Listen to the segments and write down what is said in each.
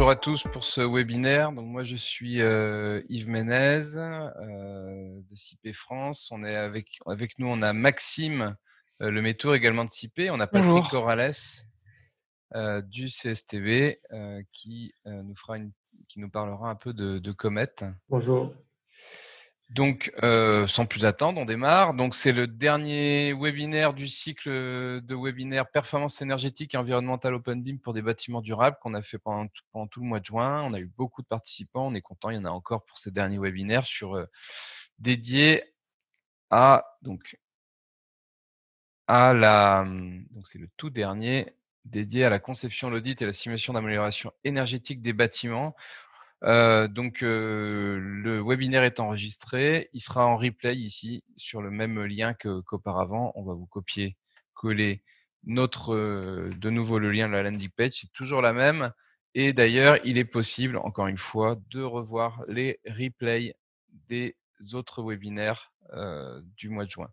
Bonjour à tous pour ce webinaire. Donc moi je suis Yves Ménez de CIP France. On est avec nous, on a Maxime Lemétour également de CIP. On a Patrick Bonjour. Corrales du CSTB qui nous parlera un peu de Comet. Bonjour. Donc, sans plus attendre, on démarre. Donc, c'est le dernier webinaire du cycle de webinaire performance énergétique et environnementale OpenBeam pour des bâtiments durables qu'on a fait pendant tout le mois de juin. On a eu beaucoup de participants. On est content. Il y en a encore pour ces derniers webinaires dédiés à c'est le tout dernier dédié à la conception, l'audit et la simulation d'amélioration énergétique des bâtiments. Le webinaire est enregistré, il sera en replay ici sur le même lien qu'auparavant. On va vous copier-coller de nouveau le lien de la landing page, c'est toujours la même. Et d'ailleurs, il est possible, encore une fois, de revoir les replays des autres webinaires du mois de juin.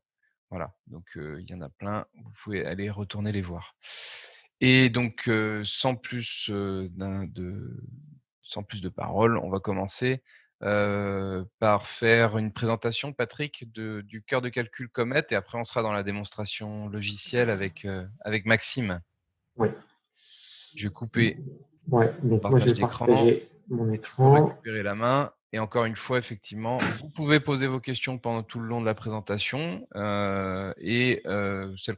Voilà, donc il y en a plein, vous pouvez aller retourner les voir. Et donc, sans plus de paroles, on va commencer par faire une présentation, Patrick, du cœur de calcul Comet, et après on sera dans la démonstration logicielle avec Maxime. Oui. Je vais couper le Donc moi je partage vais d'écran partager mon et tu peux écran. récupérer la main. Et encore une fois, effectivement, vous pouvez poser vos questions pendant tout le long de la présentation. Celles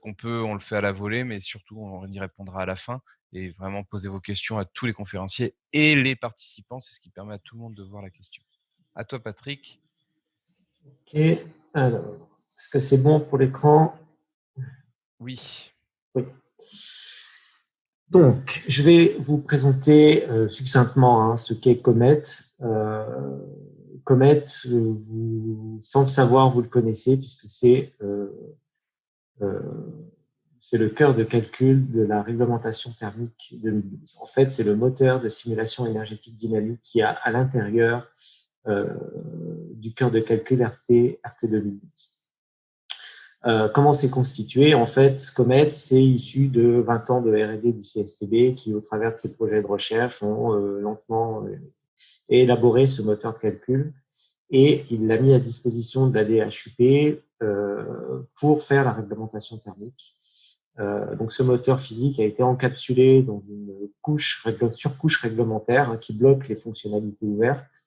qu'on peut, on le fait à la volée, mais surtout, on y répondra à la fin. Et vraiment, posez vos questions à tous les conférenciers et les participants. C'est ce qui permet à tout le monde de voir la question. À toi, Patrick. Ok. Alors, est-ce que c'est bon pour l'écran? Oui. Oui. Donc, je vais vous présenter succinctement ce qu'est Comet. Comet, sans le savoir, vous le connaissez puisque c'est le cœur de calcul de la réglementation thermique 2012. En fait, c'est le moteur de simulation énergétique dynamique qui a à l'intérieur du cœur de calcul RT 2012. Comment c'est constitué? En fait, Comet, c'est issu de 20 ans de R&D du CSTB qui, au travers de ses projets de recherche, ont lentement élaboré ce moteur de calcul et il l'a mis à disposition de la DHUP pour faire la réglementation thermique. Donc, ce moteur physique a été encapsulé dans une surcouche réglementaire qui bloque les fonctionnalités ouvertes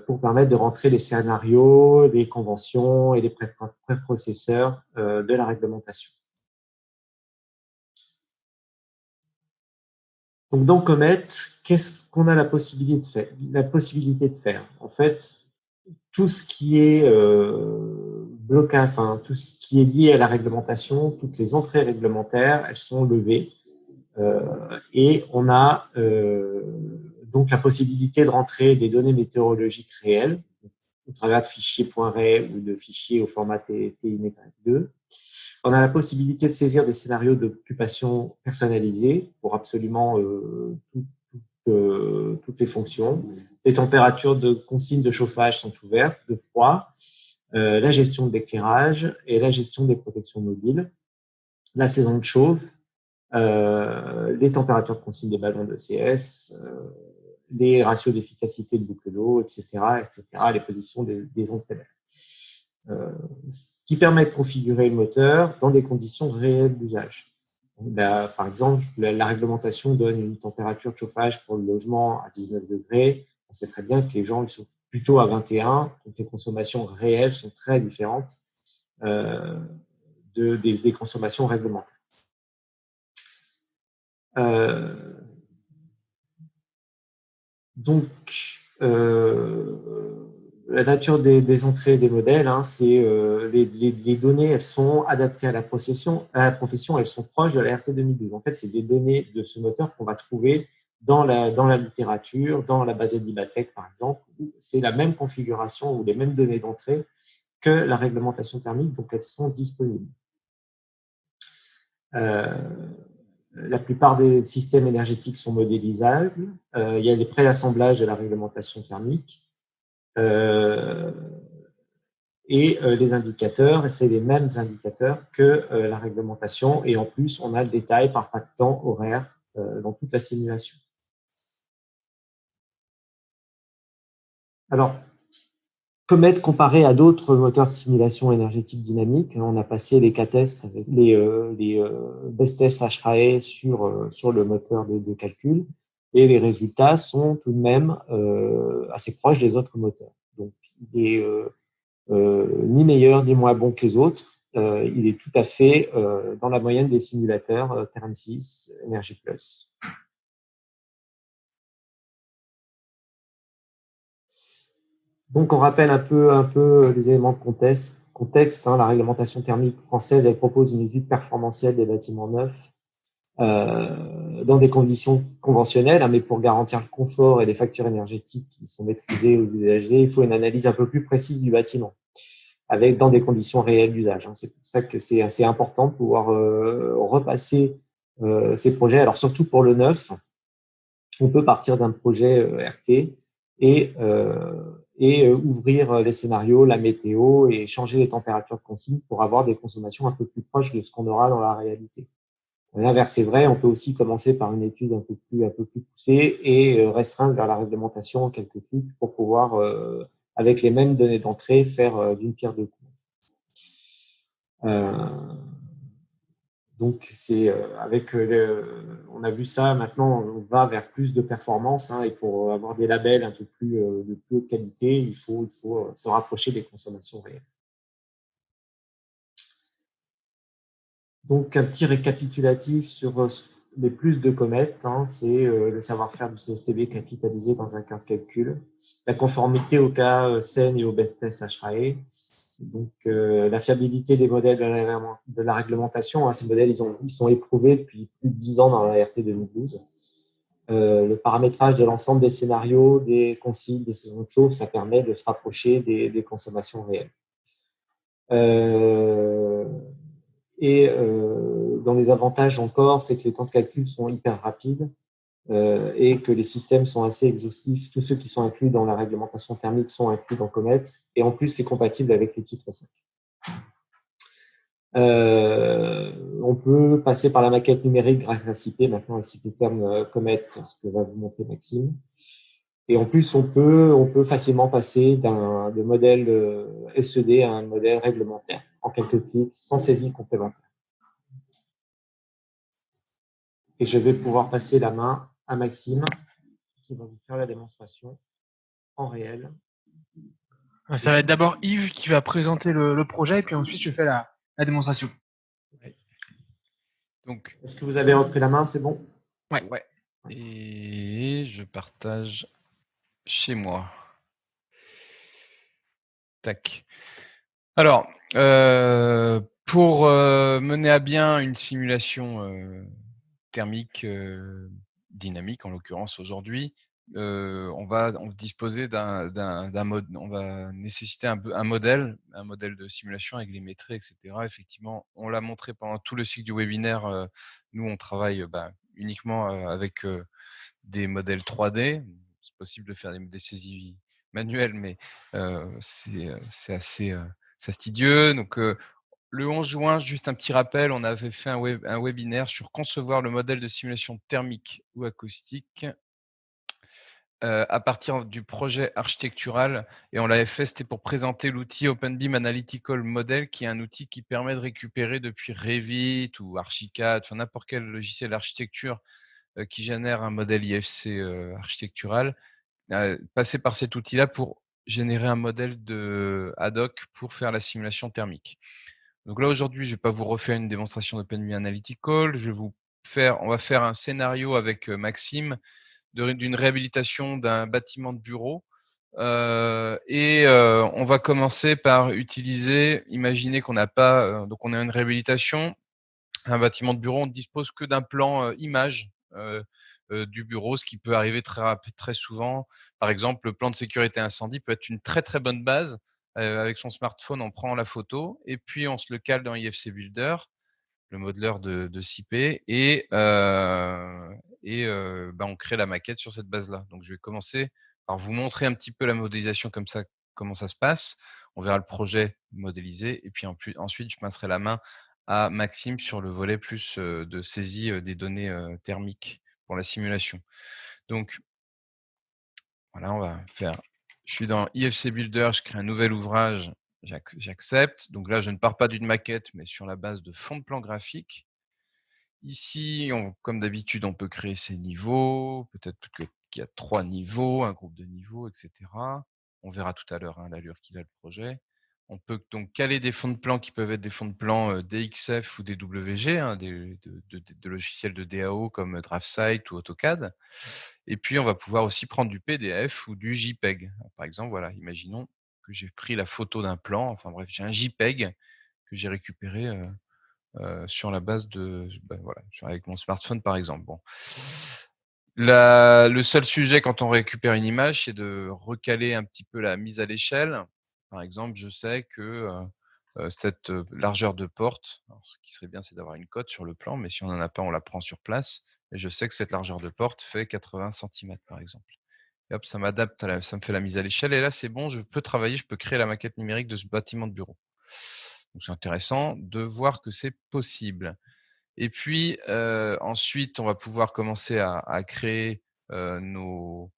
pour permettre de rentrer les scénarios, les conventions et les préprocesseurs de la réglementation. Donc, dans Comet, qu'est-ce qu'on a la possibilité de faire? En fait, tout ce qui est blocage, tout ce qui est lié à la réglementation, toutes les entrées réglementaires, elles sont levées. Et on a donc la possibilité de rentrer des données météorologiques réelles au travers de fichiers .ray ou de fichiers au format TINY2. On a la possibilité de saisir des scénarios d'occupation personnalisés pour absolument toutes les fonctions. Les températures de consignes de chauffage sont ouvertes, de froid, la gestion de l'éclairage et la gestion des protections mobiles, la saison de chauffe, les températures de consigne des ballons de CS, les ratios d'efficacité de boucle d'eau, etc., les positions des entrées d'air. Ce qui permet de configurer le moteur dans des conditions réelles d'usage. Par exemple, la réglementation donne une température de chauffage pour le logement à 19 degrés. On sait très bien que les gens ils sont plutôt à 21, donc les consommations réelles sont très différentes des consommations réglementaires. La nature des entrées des modèles, c'est les données, elles sont adaptées à la profession, elles sont proches de la RT 2012. En fait, c'est des données de ce moteur qu'on va trouver dans la littérature, dans la base Edibatec, par exemple, où c'est la même configuration ou les mêmes données d'entrée que la réglementation thermique, donc elles sont disponibles. La plupart des systèmes énergétiques sont modélisables. Il y a les préassemblages de la réglementation thermique. Les indicateurs, c'est les mêmes indicateurs que la réglementation. Et en plus, on a le détail par pas de temps horaire dans toute la simulation. Alors, Comet, comparé à d'autres moteurs de simulation énergétique dynamique, on a passé les K-tests avec les best tests HRAE sur le moteur de calcul, et les résultats sont tout de même assez proches des autres moteurs. Donc, il est ni meilleur ni moins bon que les autres. Il est tout à fait dans la moyenne des simulateurs Terran 6, Energy Plus. Donc, on rappelle un peu les éléments de contexte, la réglementation thermique française, elle propose une étude performantielle des bâtiments neufs dans des conditions conventionnelles, mais pour garantir le confort et les factures énergétiques qui sont maîtrisées aux usagers, il faut une analyse un peu plus précise du bâtiment, dans des conditions réelles d'usage. C'est pour ça que c'est assez important de pouvoir repasser ces projets. Alors, surtout pour le neuf, on peut partir d'un projet RT et ouvrir les scénarios, la météo et changer les températures de consigne pour avoir des consommations un peu plus proches de ce qu'on aura dans la réalité. L'inverse est vrai, on peut aussi commencer par une étude un peu plus poussée et restreindre vers la réglementation en quelques clics pour pouvoir, avec les mêmes données d'entrée, faire d'une pierre deux coups. Donc, on a vu ça, maintenant on va vers plus de performance, et pour avoir des labels un peu plus de plus haute qualité, il faut se rapprocher des consommations réelles. Donc, un petit récapitulatif sur les plus de Comet, c'est le savoir-faire du CSTB capitalisé dans un cas de calcul, la conformité au cas SEN et au best test HRAE, donc la fiabilité des modèles de la réglementation. Ces modèles, ils sont éprouvés depuis plus de 10 ans dans la RT 2012. Le paramétrage de l'ensemble des scénarios, des consignes, des saisons de chauffe, ça permet de se rapprocher des consommations réelles. Dans les avantages encore, c'est que les temps de calcul sont hyper rapides et que les systèmes sont assez exhaustifs. Tous ceux qui sont inclus dans la réglementation thermique sont inclus dans Comet. Et en plus, c'est compatible avec les titres 5. On peut passer par la maquette numérique grâce à CIP, maintenant à CIP terme Comet, ce que va vous montrer Maxime. Et en plus, on peut facilement passer de modèle SED à un modèle réglementaire en quelques clics, sans saisie complémentaire. Et je vais pouvoir passer la main à Maxime, qui va vous faire la démonstration en réel. Ça va être d'abord Yves qui va présenter le projet, et puis ensuite je fais la démonstration. Ouais. Donc, est-ce que vous avez repris la main? C'est bon? Ouais. Et je partage chez moi. Tac. Alors, pour mener à bien une simulation thermique dynamique, en l'occurrence aujourd'hui, on va disposer d'un mode, on va nécessiter un modèle de simulation avec les métriques, etc. Effectivement, on l'a montré pendant tout le cycle du webinaire. Nous, on travaille uniquement avec des modèles 3D. C'est possible de faire des saisies manuelles, mais c'est assez fastidieux. Donc, le 11 juin, juste un petit rappel, on avait fait un webinaire sur concevoir le modèle de simulation thermique ou acoustique à partir du projet architectural, et on l'avait fait, c'était pour présenter l'outil OpenBeam Analytical Model, qui est un outil qui permet de récupérer depuis Revit ou Archicad, enfin n'importe quel logiciel d'architecture qui génère un modèle IFC architectural, passer par cet outil-là pour générer un modèle ad hoc pour faire la simulation thermique. Donc là, aujourd'hui, je ne vais pas vous refaire une démonstration d'OpenBeam Analytical. On va faire un scénario avec Maxime d'une réhabilitation d'un bâtiment de bureau. On va commencer par utiliser, imaginez qu'on n'a pas, donc on a une réhabilitation, un bâtiment de bureau, on ne dispose que d'un plan image du bureau, ce qui peut arriver très souvent. Par exemple, le plan de sécurité incendie peut être une très très bonne base. Avec son smartphone, on prend la photo et puis on se le cale dans IFC Builder, le modeleur de CIP, et on crée la maquette sur cette base-là. Donc, je vais commencer par vous montrer un petit peu la modélisation comme ça, comment ça se passe. On verra le projet modélisé, et puis ensuite, je passerai la main à Maxime sur le volet plus de saisie des données thermiques pour la simulation. Donc, voilà, on va faire Je suis dans IFC Builder, je crée un nouvel ouvrage, j'accepte. Donc là, je ne pars pas d'une maquette, mais sur la base de fonds de plan graphique. Ici, comme d'habitude, on peut créer ses niveaux. Peut-être qu'il y a 3 niveaux, un groupe de niveaux, etc. On verra tout à l'heure l'allure qu'il a le projet. On peut donc caler des fonds de plan qui peuvent être des fonds de plan DXF ou DWG, de logiciels de DAO comme DraftSight ou AutoCAD. Et puis, on va pouvoir aussi prendre du PDF ou du JPEG. Par exemple, voilà, imaginons que j'ai pris la photo d'un plan. Enfin bref, j'ai un JPEG que j'ai récupéré sur la base de, voilà, avec mon smartphone par exemple. Bon. Le seul sujet quand on récupère une image, c'est de recaler un petit peu la mise à l'échelle. Par exemple, je sais que cette largeur de porte, alors, ce qui serait bien, c'est d'avoir une cote sur le plan, mais si on n'en a pas, on la prend sur place. Et je sais que cette largeur de porte fait 80 cm par exemple. Et hop, ça m'adapte, ça me fait la mise à l'échelle. Et là, c'est bon, je peux travailler, je peux créer la maquette numérique de ce bâtiment de bureau. Donc c'est intéressant de voir que c'est possible. Et puis ensuite, on va pouvoir commencer à créer nos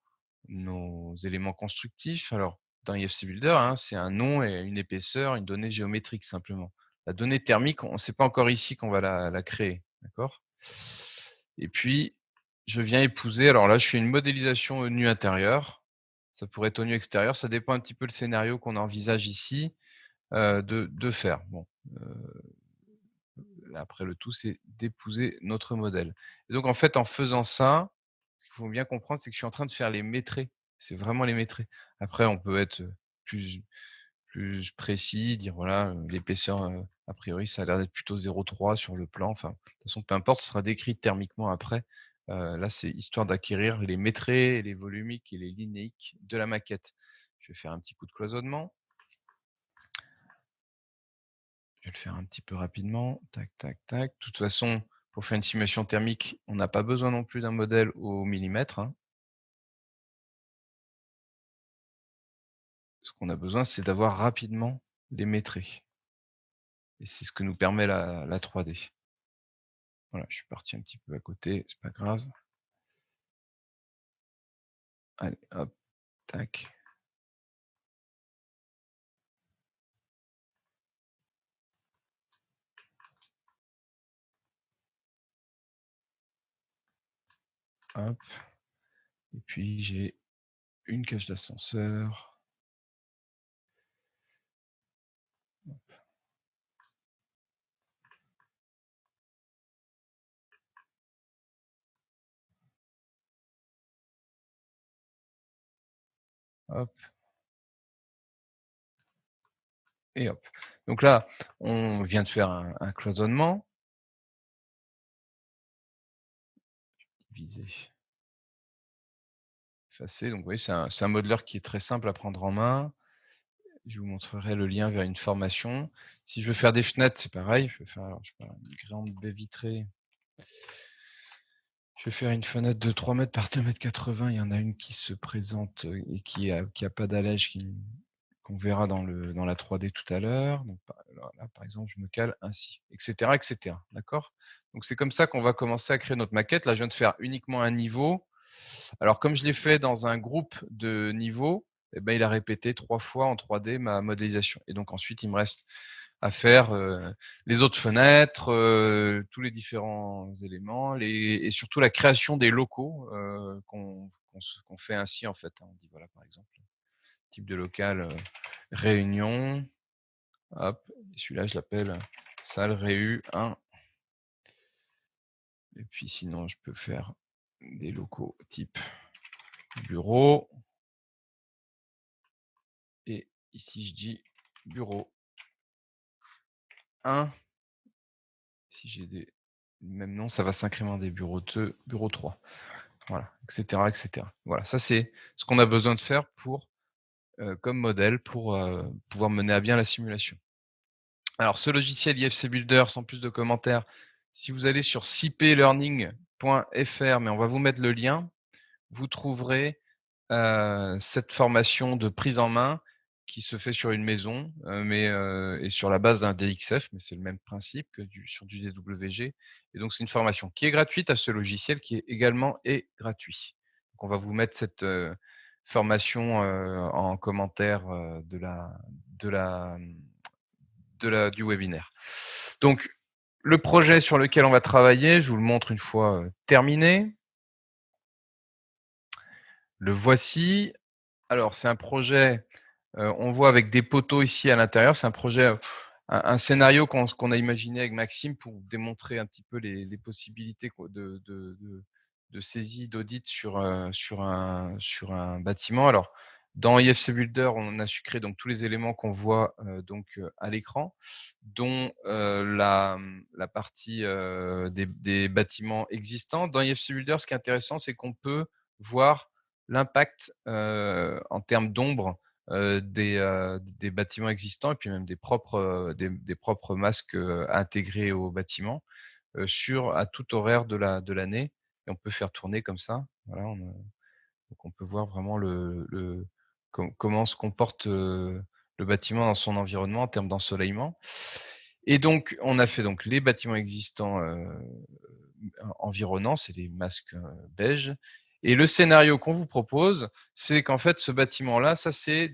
éléments constructifs. Alors, dans IFC Builder, c'est un nom et une épaisseur, une donnée géométrique simplement. La donnée thermique, on ne sait pas encore ici qu'on va la créer. D'accord ? Et puis, je viens épouser. Alors là, je fais une modélisation au nu intérieur. Ça pourrait être au nu extérieur. Ça dépend un petit peu le scénario qu'on envisage ici de faire. Bon, après, le tout, c'est d'épouser notre modèle. Et donc, en fait, en faisant ça, ce qu'il faut bien comprendre, c'est que je suis en train de faire les métrés. C'est vraiment les métrés. Après, on peut être plus précis, dire voilà, l'épaisseur, a priori, ça a l'air d'être plutôt 0,3 sur le plan. Enfin, de toute façon, peu importe, ce sera décrit thermiquement après. Là, c'est histoire d'acquérir les métrés, les volumiques et les linéiques de la maquette. Je vais faire un petit coup de cloisonnement. Je vais le faire un petit peu rapidement. Tac, tac, tac. De toute façon, pour faire une simulation thermique, on n'a pas besoin non plus d'un modèle au millimètre. Ce qu'on a besoin, c'est d'avoir rapidement les métrés. Et c'est ce que nous permet la 3D. Voilà, je suis parti un petit peu à côté, c'est pas grave. Allez, hop, tac. Hop. Et puis j'ai une cage d'ascenseur. Hop. Et hop. Donc là, on vient de faire un cloisonnement. Diviser. Effacer. Donc vous voyez, c'est un modeleur qui est très simple à prendre en main. Je vous montrerai le lien vers une formation. Si je veux faire des fenêtres, c'est pareil. Je vais faire une grande baie vitrée. Je vais faire une fenêtre de 3 mètres par 2,80 m. Il y en a une qui se présente et qui a pas d'allège qu'on verra dans la 3D tout à l'heure. Donc là, par exemple, je me cale ainsi, etc., etc. D'accord ? Donc c'est comme ça qu'on va commencer à créer notre maquette. Là, je viens de faire uniquement un niveau. Alors comme je l'ai fait dans un groupe de niveaux, eh ben, il a répété 3 fois en 3D ma modélisation. Et donc ensuite, il me reste à faire les autres fenêtres, tous les différents éléments, et surtout la création des locaux qu'on fait ainsi en fait. On dit voilà, par exemple, type de local réunion. Hop, celui-là je l'appelle salle réu 1. Et puis sinon je peux faire des locaux type bureau. Et ici je dis bureau 1. Si j'ai des mêmes noms, ça va s'incrémenter bureau 2, bureau 3. Voilà, etc., etc. Voilà, ça c'est ce qu'on a besoin de faire pour, comme modèle pour pouvoir mener à bien la simulation. Alors ce logiciel IFC Builder, sans plus de commentaires, si vous allez sur cplearning.fr, mais on va vous mettre le lien, vous trouverez cette formation de prise en main qui se fait sur une maison, et sur la base d'un DXF, mais c'est le même principe que sur du DWG. Et donc c'est une formation qui est gratuite à ce logiciel, qui est également gratuit. Donc on va vous mettre formation en commentaire du webinaire. Donc, le projet sur lequel on va travailler, je vous le montre une fois terminé. Le voici. Alors, c'est un projet, on voit avec des poteaux ici à l'intérieur, c'est un projet, un scénario qu'on a imaginé avec Maxime pour démontrer un petit peu les possibilités de saisie, d'audit sur un bâtiment. Alors, dans IFC Builder, on a su créer donc tous les éléments qu'on voit à l'écran, dont la partie des bâtiments existants. Dans IFC Builder, ce qui est intéressant, c'est qu'on peut voir l'impact en termes d'ombre des bâtiments existants et puis même des propres masques intégrés au bâtiment à tout horaire de l'année. Et on peut faire tourner comme ça. Voilà, donc on peut voir vraiment comment se comporte le bâtiment dans son environnement en termes d'ensoleillement. Et donc, on a fait donc les bâtiments existants environnants, c'est les masques beige. Et le scénario qu'on vous propose, c'est qu'en fait, ce bâtiment-là, c'est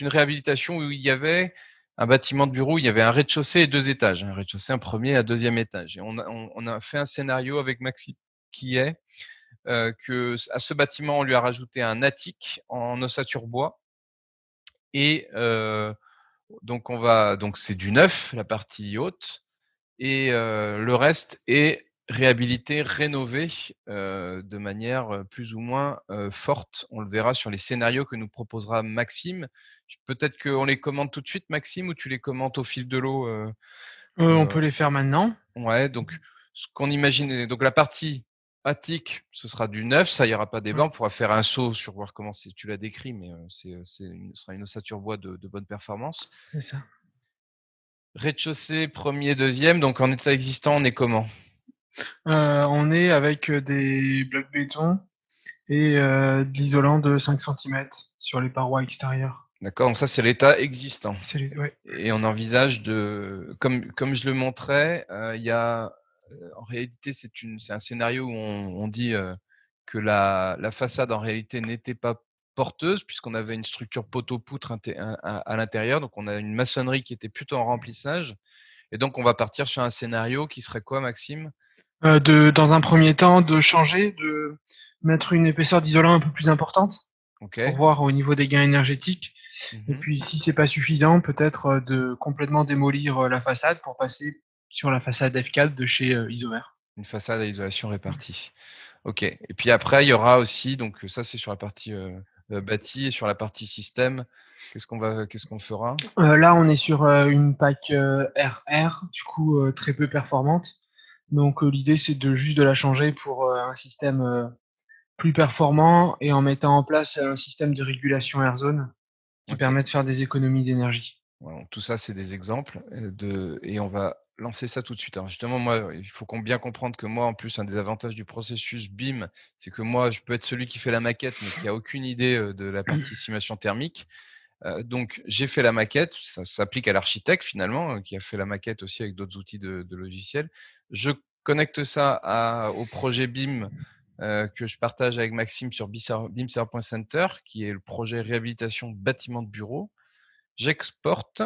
une réhabilitation où il y avait un bâtiment de bureau, il y avait un rez-de-chaussée et 2 étages, un rez-de-chaussée, un premier et un deuxième étage. Et on a fait un scénario avec Maxime qui est que à ce bâtiment, on lui a rajouté un attique en ossature bois. Et donc c'est du neuf, la partie haute, et le reste est réhabilité, rénové de manière plus ou moins forte. On le verra sur les scénarios que nous proposera Maxime. Peut-être qu'on les commente tout de suite, Maxime, ou tu les commentes au fil de l'eau On peut les faire maintenant. Ouais, donc ce qu'on imagine, donc la partie attique, ce sera du neuf, ça, il n'y aura pas débat. On pourra faire un saut sur voir comment tu l'as décrit, mais ce sera une ossature bois de bonne performance. C'est ça. Rez-de-chaussée, premier, deuxième, donc en état existant, on est comment? On est avec des blocs béton et de l'isolant de 5 cm sur les parois extérieures. D'accord, donc ça, c'est l'état existant. Ouais. Et on envisage comme je le montrais, il y a, en réalité, c'est un scénario où on dit que la façade, en réalité, n'était pas porteuse, puisqu'on avait une structure poteau-poutre à l'intérieur. Donc, on a une maçonnerie qui était plutôt en remplissage. Et donc, on va partir sur un scénario qui serait quoi, Maxime? Dans un premier temps, de mettre une épaisseur d'isolant un peu plus importante pour voir au niveau des gains énergétiques. Et puis, si c'est pas suffisant, peut-être de complètement démolir la façade pour passer sur la façade F4 de chez Isover. Une façade à isolation répartie. Ok. Et puis après, il y aura aussi, donc ça c'est sur la partie bâtie, et sur la partie système, qu'est-ce qu'on fera? Là, on est sur une PAC RR, du coup très peu performante. Donc l'idée, c'est juste de la changer pour un système plus performant et en mettant en place un système de régulation AirZone qui permet de faire des économies d'énergie. Voilà, tout ça, c'est des exemples et on va lancer ça tout de suite. Alors justement, moi, il faut bien comprendre que moi, en plus, un des avantages du processus BIM, c'est que moi, je peux être celui qui fait la maquette, mais qui a aucune idée de la partie simulation thermique. Donc, j'ai fait la maquette, ça s'applique à l'architecte finalement, qui a fait la maquette aussi avec d'autres outils de logiciels. Je connecte ça au projet BIM que je partage avec Maxime sur bimserver.center, qui est le projet réhabilitation bâtiment de bureau. J'exporte.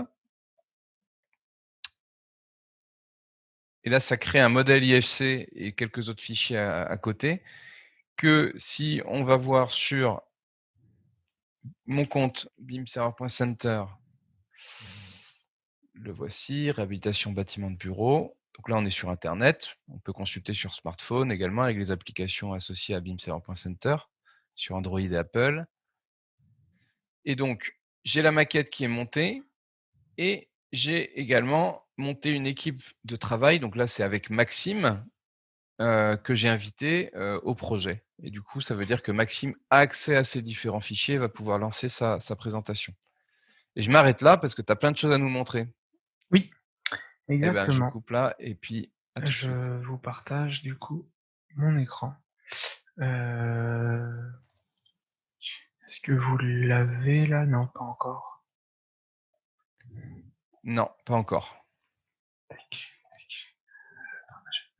Et là, ça crée un modèle IFC et quelques autres fichiers à côté que si on va voir sur mon compte bimserver.center, le voici, réhabilitation bâtiment de bureau. Donc là, on est sur Internet. On peut consulter sur smartphone également avec les applications associées à bimserver.center sur Android et Apple. Et donc, j'ai la maquette qui est montée et j'ai également monté une équipe de travail. Donc là, c'est avec Maxime que j'ai invité au projet. Et du coup, ça veut dire que Maxime a accès à ces différents fichiers et va pouvoir lancer sa présentation. Et je m'arrête là parce que tu as plein de choses à nous montrer. Oui, exactement. Eh ben, je exactement. coupe là et puis à tout de suite. Je vous partage du coup mon écran. Est-ce que vous l'avez là? Non, pas encore. Non, pas encore.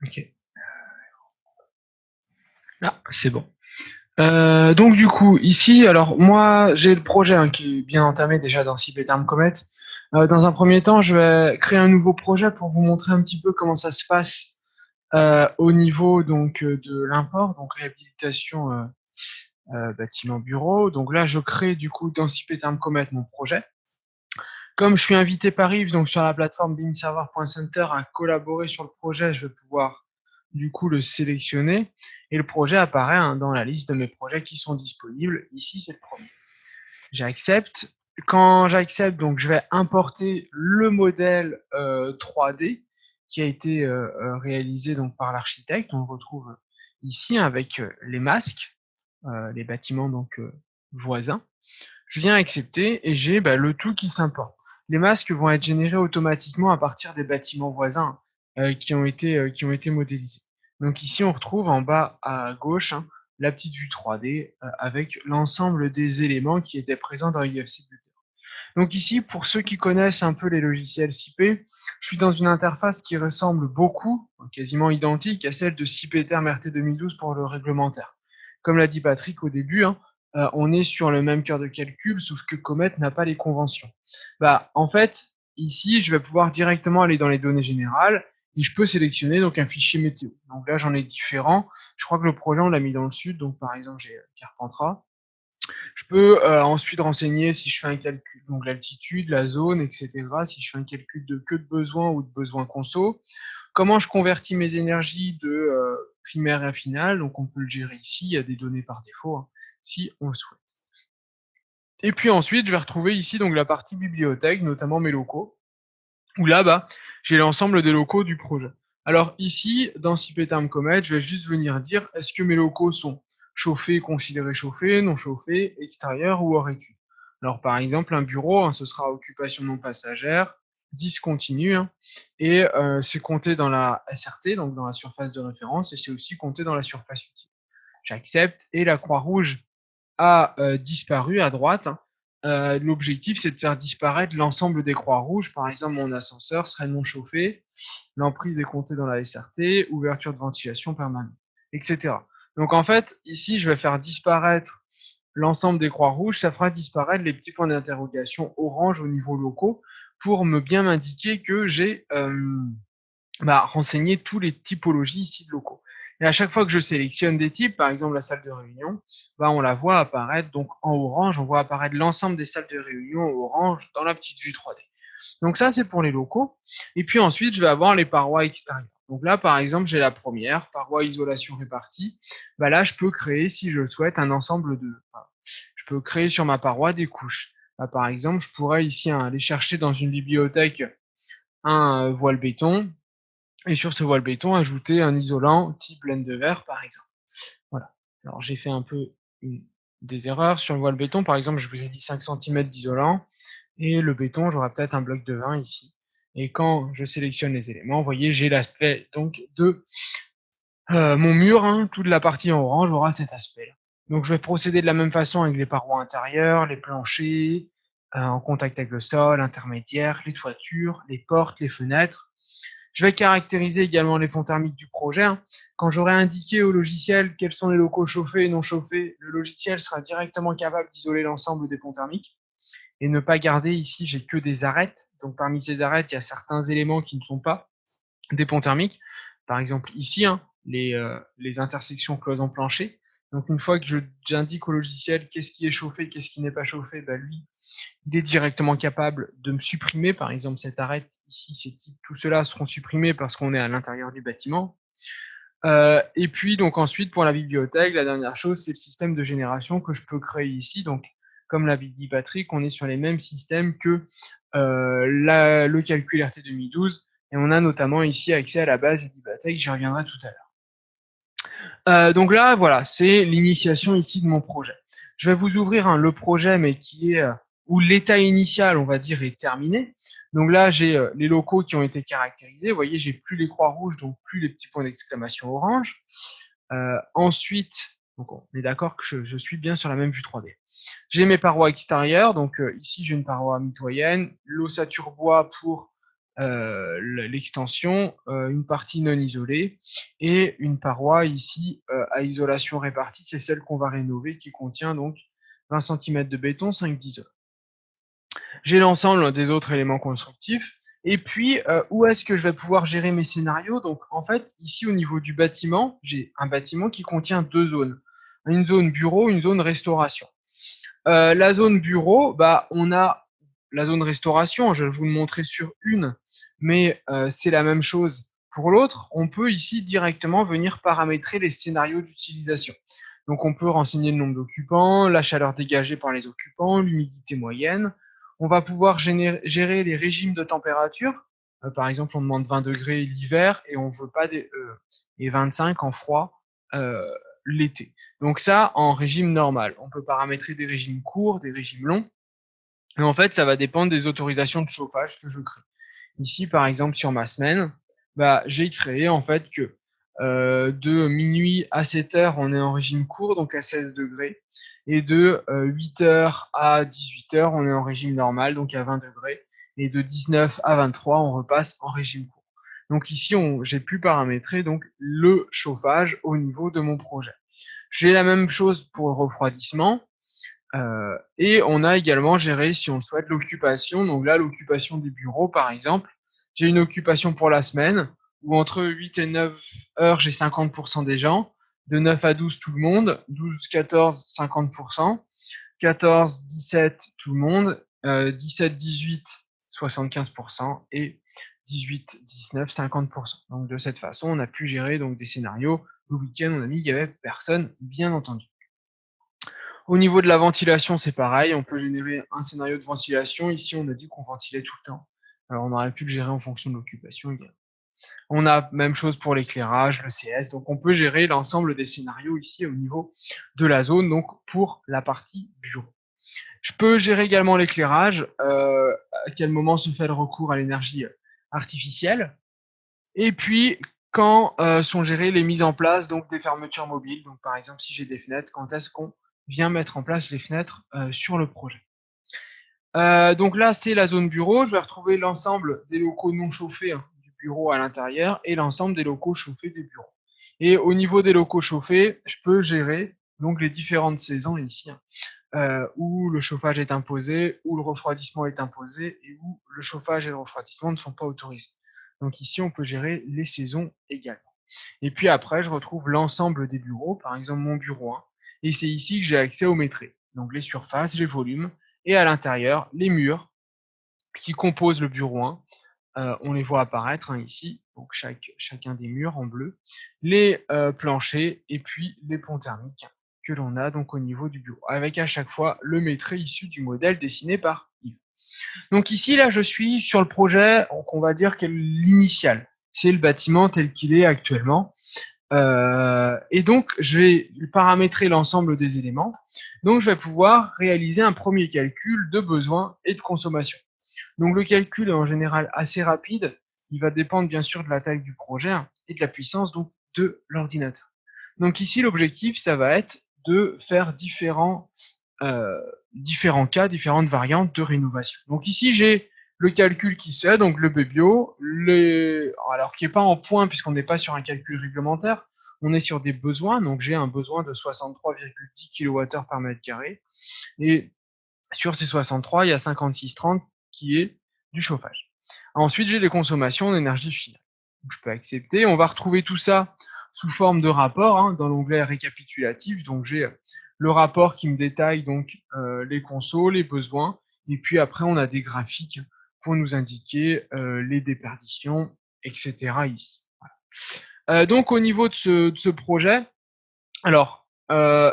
Ok. Là, c'est bon. Donc du coup, ici, alors moi, j'ai le projet qui est bien entamé déjà dans Cipéterm Comet. Dans un premier temps, je vais créer un nouveau projet pour vous montrer un petit peu comment ça se passe au niveau donc de l'import, donc réhabilitation bâtiment bureau. Donc là, je crée du coup dans Cipéterm Comet mon projet. Comme je suis invité par Yves, donc sur la plateforme beamserver.center à collaborer sur le projet, je vais pouvoir du coup le sélectionner et le projet apparaît dans la liste de mes projets qui sont disponibles. Ici, c'est le premier. J'accepte. Quand j'accepte, donc je vais importer le modèle 3D qui a été réalisé donc par l'architecte. On le retrouve ici avec les masques, les bâtiments donc voisins. Je viens accepter et j'ai le tout qui s'importe. Les masques vont être générés automatiquement à partir des bâtiments voisins qui ont été modélisés. Donc ici, on retrouve en bas à gauche la petite vue 3D avec l'ensemble des éléments qui étaient présents dans UFC Builder. Donc ici, pour ceux qui connaissent un peu les logiciels SIP, je suis dans une interface qui ressemble beaucoup, quasiment identique, à celle de Cipéterm RT 2012 pour le réglementaire. Comme l'a dit Patrick au début, on est sur le même cœur de calcul, sauf que Comet n'a pas les conventions. En fait, ici, je vais pouvoir directement aller dans les données générales et je peux sélectionner donc un fichier météo. Donc là, j'en ai différents. Je crois que le projet, on l'a mis dans le sud. Donc, par exemple, j'ai Carpentras. Je peux ensuite renseigner si je fais un calcul, donc l'altitude, la zone, etc. Si je fais un calcul de queue de besoin ou de besoin conso. Comment je convertis mes énergies de primaire à finale. Donc on peut le gérer ici, il y a des données par défaut, si on le souhaite. Et puis ensuite, je vais retrouver ici donc la partie bibliothèque, notamment mes locaux, où là, j'ai l'ensemble des locaux du projet. Alors ici, dans Cipéterm Comet, je vais juste venir dire est-ce que mes locaux sont chauffés, considérés chauffés, non chauffés, extérieurs ou hors études. Alors par exemple, un bureau, ce sera occupation non passagère, discontinu, et c'est compté dans la SRT, donc dans la surface de référence, et c'est aussi compté dans la surface utile. J'accepte, et la croix rouge a disparu à droite. L'objectif, c'est de faire disparaître l'ensemble des croix rouges. Par exemple, mon ascenseur serait non chauffé, l'emprise est comptée dans la SRT, ouverture de ventilation permanente, etc. Donc en fait, ici, je vais faire disparaître l'ensemble des croix rouges, ça fera disparaître les petits points d'interrogation orange au niveau locaux pour me bien m'indiquer que j'ai renseigné toutes les typologies ici de locaux. Et à chaque fois que je sélectionne des types, par exemple la salle de réunion, on la voit apparaître donc en orange, on voit apparaître l'ensemble des salles de réunion en orange dans la petite vue 3D. Donc ça, c'est pour les locaux. Et puis ensuite, je vais avoir les parois extérieures. Donc là, par exemple, j'ai la première, paroi isolation répartie. Là, je peux créer, si je le souhaite, un ensemble de... Je peux créer sur ma paroi des couches. Par exemple, je pourrais ici aller chercher dans une bibliothèque un voile béton, et sur ce voile béton, ajouter un isolant type laine de verre, par exemple. Voilà. Alors, j'ai fait un peu des erreurs sur le voile béton. Par exemple, je vous ai dit 5 cm d'isolant. Et le béton, j'aurai peut-être un bloc de 20 ici. Et quand je sélectionne les éléments, vous voyez, j'ai l'aspect donc de mon mur. Toute la partie en orange aura cet aspect-là. Donc, je vais procéder de la même façon avec les parois intérieures, les planchers, en contact avec le sol, intermédiaire, les toitures, les portes, les fenêtres. Je vais caractériser également les fonds thermiques du projet. Quand j'aurai indiqué au logiciel quels sont les locaux chauffés et non chauffés, le logiciel sera directement capable d'isoler l'ensemble des ponts thermiques et ne pas garder ici, j'ai que des arêtes. Donc parmi ces arêtes, il y a certains éléments qui ne sont pas des ponts thermiques. Par exemple ici, les intersections cloisons plancher. Donc une fois que j'indique au logiciel qu'est-ce qui est chauffé, qu'est-ce qui n'est pas chauffé, lui, il est directement capable de me supprimer, par exemple, cette arête ici, ces types, tout cela seront supprimés parce qu'on est à l'intérieur du bâtiment. Et puis, donc ensuite, pour la bibliothèque, la dernière chose, c'est le système de génération que je peux créer ici. Donc, comme l'a dit Patrick, on est sur les mêmes systèmes que le calcul RT 2012, et on a notamment ici accès à la base Edibatech, j'y reviendrai tout à l'heure. Donc là, voilà, c'est l'initiation ici de mon projet. Je vais vous ouvrir le projet, mais qui est où l'état initial, on va dire, est terminé. Donc là, j'ai les locaux qui ont été caractérisés. Vous voyez, j'ai plus les croix rouges, donc plus les petits points d'exclamation orange. Ensuite, donc on est d'accord que je suis bien sur la même vue 3D. J'ai mes parois extérieures. Donc ici, j'ai une paroi mitoyenne, l'ossature bois pour l'extension, une partie non isolée et une paroi ici à isolation répartie, c'est celle qu'on va rénover qui contient donc 20 cm de béton, 5 d'isolation. J'ai l'ensemble des autres éléments constructifs. Et puis, où est-ce que je vais pouvoir gérer mes scénarios? Donc, en fait, ici, au niveau du bâtiment, j'ai un bâtiment qui contient 2 zones. Une zone bureau, une zone restauration. La zone bureau, bah, on a la zone restauration, je vais vous le montrer sur une, mais c'est la même chose pour l'autre. On peut ici directement venir paramétrer les scénarios d'utilisation. Donc, on peut renseigner le nombre d'occupants, la chaleur dégagée par les occupants, l'humidité moyenne. On va pouvoir gérer les régimes de température. Par exemple, on demande 20 degrés l'hiver et on ne veut pas et 25 en froid l'été. Donc ça, en régime normal. On peut paramétrer des régimes courts, des régimes longs. Et en fait, ça va dépendre des autorisations de chauffage que je crée. Ici, par exemple, sur ma semaine, bah, j'ai créé en fait que de minuit à 7 heures, on est en régime court, donc à 16 degrés. Et de 8 heures à 18 heures, on est en régime normal, donc à 20 degrés. Et de 19 à 23, on repasse en régime court. Donc ici, j'ai pu paramétrer donc le chauffage au niveau de mon projet. J'ai la même chose pour le refroidissement. Et on a également géré, si on le souhaite, l'occupation. Donc là, l'occupation des bureaux, par exemple. J'ai une occupation pour la semaine, où entre 8 et 9 heures, j'ai 50% des gens. De 9 à 12, tout le monde. 12, 14, 50%. 14, 17, tout le monde. 17, 18, 75%. Et 18, 19, 50%. Donc de cette façon, on a pu gérer donc des scénarios. Le week-end, on a mis qu'il n'y avait personne, bien entendu. Au niveau de la ventilation, c'est pareil. On peut générer un scénario de ventilation. Ici, on a dit qu'on ventilait tout le temps. Alors, on aurait pu le gérer en fonction de l'occupation également. On a même chose pour l'éclairage, le CS. Donc, on peut gérer l'ensemble des scénarios ici au niveau de la zone, donc pour la partie bureau. Je peux gérer également l'éclairage, à quel moment se fait le recours à l'énergie artificielle. Et puis, quand sont gérées les mises en place donc des fermetures mobiles. Donc, par exemple, si j'ai des fenêtres, quand est-ce qu'on vient mettre en place les fenêtres sur le projet. Donc là, c'est la zone bureau. Je vais retrouver l'ensemble des locaux non chauffés du bureau à l'intérieur et l'ensemble des locaux chauffés des bureaux. Et au niveau des locaux chauffés, je peux gérer donc les différentes saisons ici, où le chauffage est imposé, où le refroidissement est imposé et où le chauffage et le refroidissement ne sont pas autorisés. Donc ici, on peut gérer les saisons également. Et puis après, je retrouve l'ensemble des bureaux, par exemple mon bureau 1, et c'est ici que j'ai accès aux métriques. Donc les surfaces, les volumes, et à l'intérieur, les murs qui composent le bureau 1. On les voit apparaître ici, donc chacun des murs en bleu, les planchers et puis les ponts thermiques que l'on a donc au niveau du bureau, avec à chaque fois le métrait issu du modèle dessiné par Yves. Donc ici, là, je suis sur le projet, donc on va dire que l'initial, c'est le bâtiment tel qu'il est actuellement. Et donc, je vais paramétrer l'ensemble des éléments. Donc, je vais pouvoir réaliser un premier calcul de besoins et de consommation. Donc, le calcul est en général assez rapide. Il va dépendre bien sûr de la taille du projet et de la puissance donc, de l'ordinateur. Donc ici, l'objectif, ça va être de faire différents cas, différentes variantes de rénovation. Donc ici, j'ai le calcul qui se fait, donc le BBio, alors qui n'est pas en points puisqu'on n'est pas sur un calcul réglementaire, on est sur des besoins, donc j'ai un besoin de 63,10 kWh par mètre carré, et sur ces 63, il y a 56,30 qui est du chauffage. Ensuite, j'ai les consommations en énergie finale. Donc, je peux accepter, on va retrouver tout ça sous forme de rapport dans l'onglet récapitulatif, donc j'ai le rapport qui me détaille donc les consos, les besoins, et puis après on a des graphiques pour nous indiquer les déperditions, etc. ici. Voilà. Donc au niveau de ce projet, alors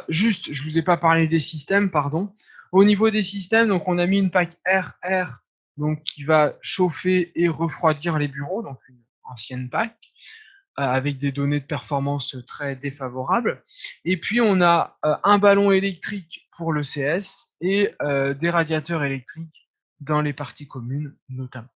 juste, je vous ai pas parlé des systèmes, pardon. Au niveau des systèmes, donc on a mis une PAC RR donc qui va chauffer et refroidir les bureaux, donc une ancienne PAC avec des données de performance très défavorables. Et puis, on a un ballon électrique pour le CS et des radiateurs électriques dans les parties communes notamment.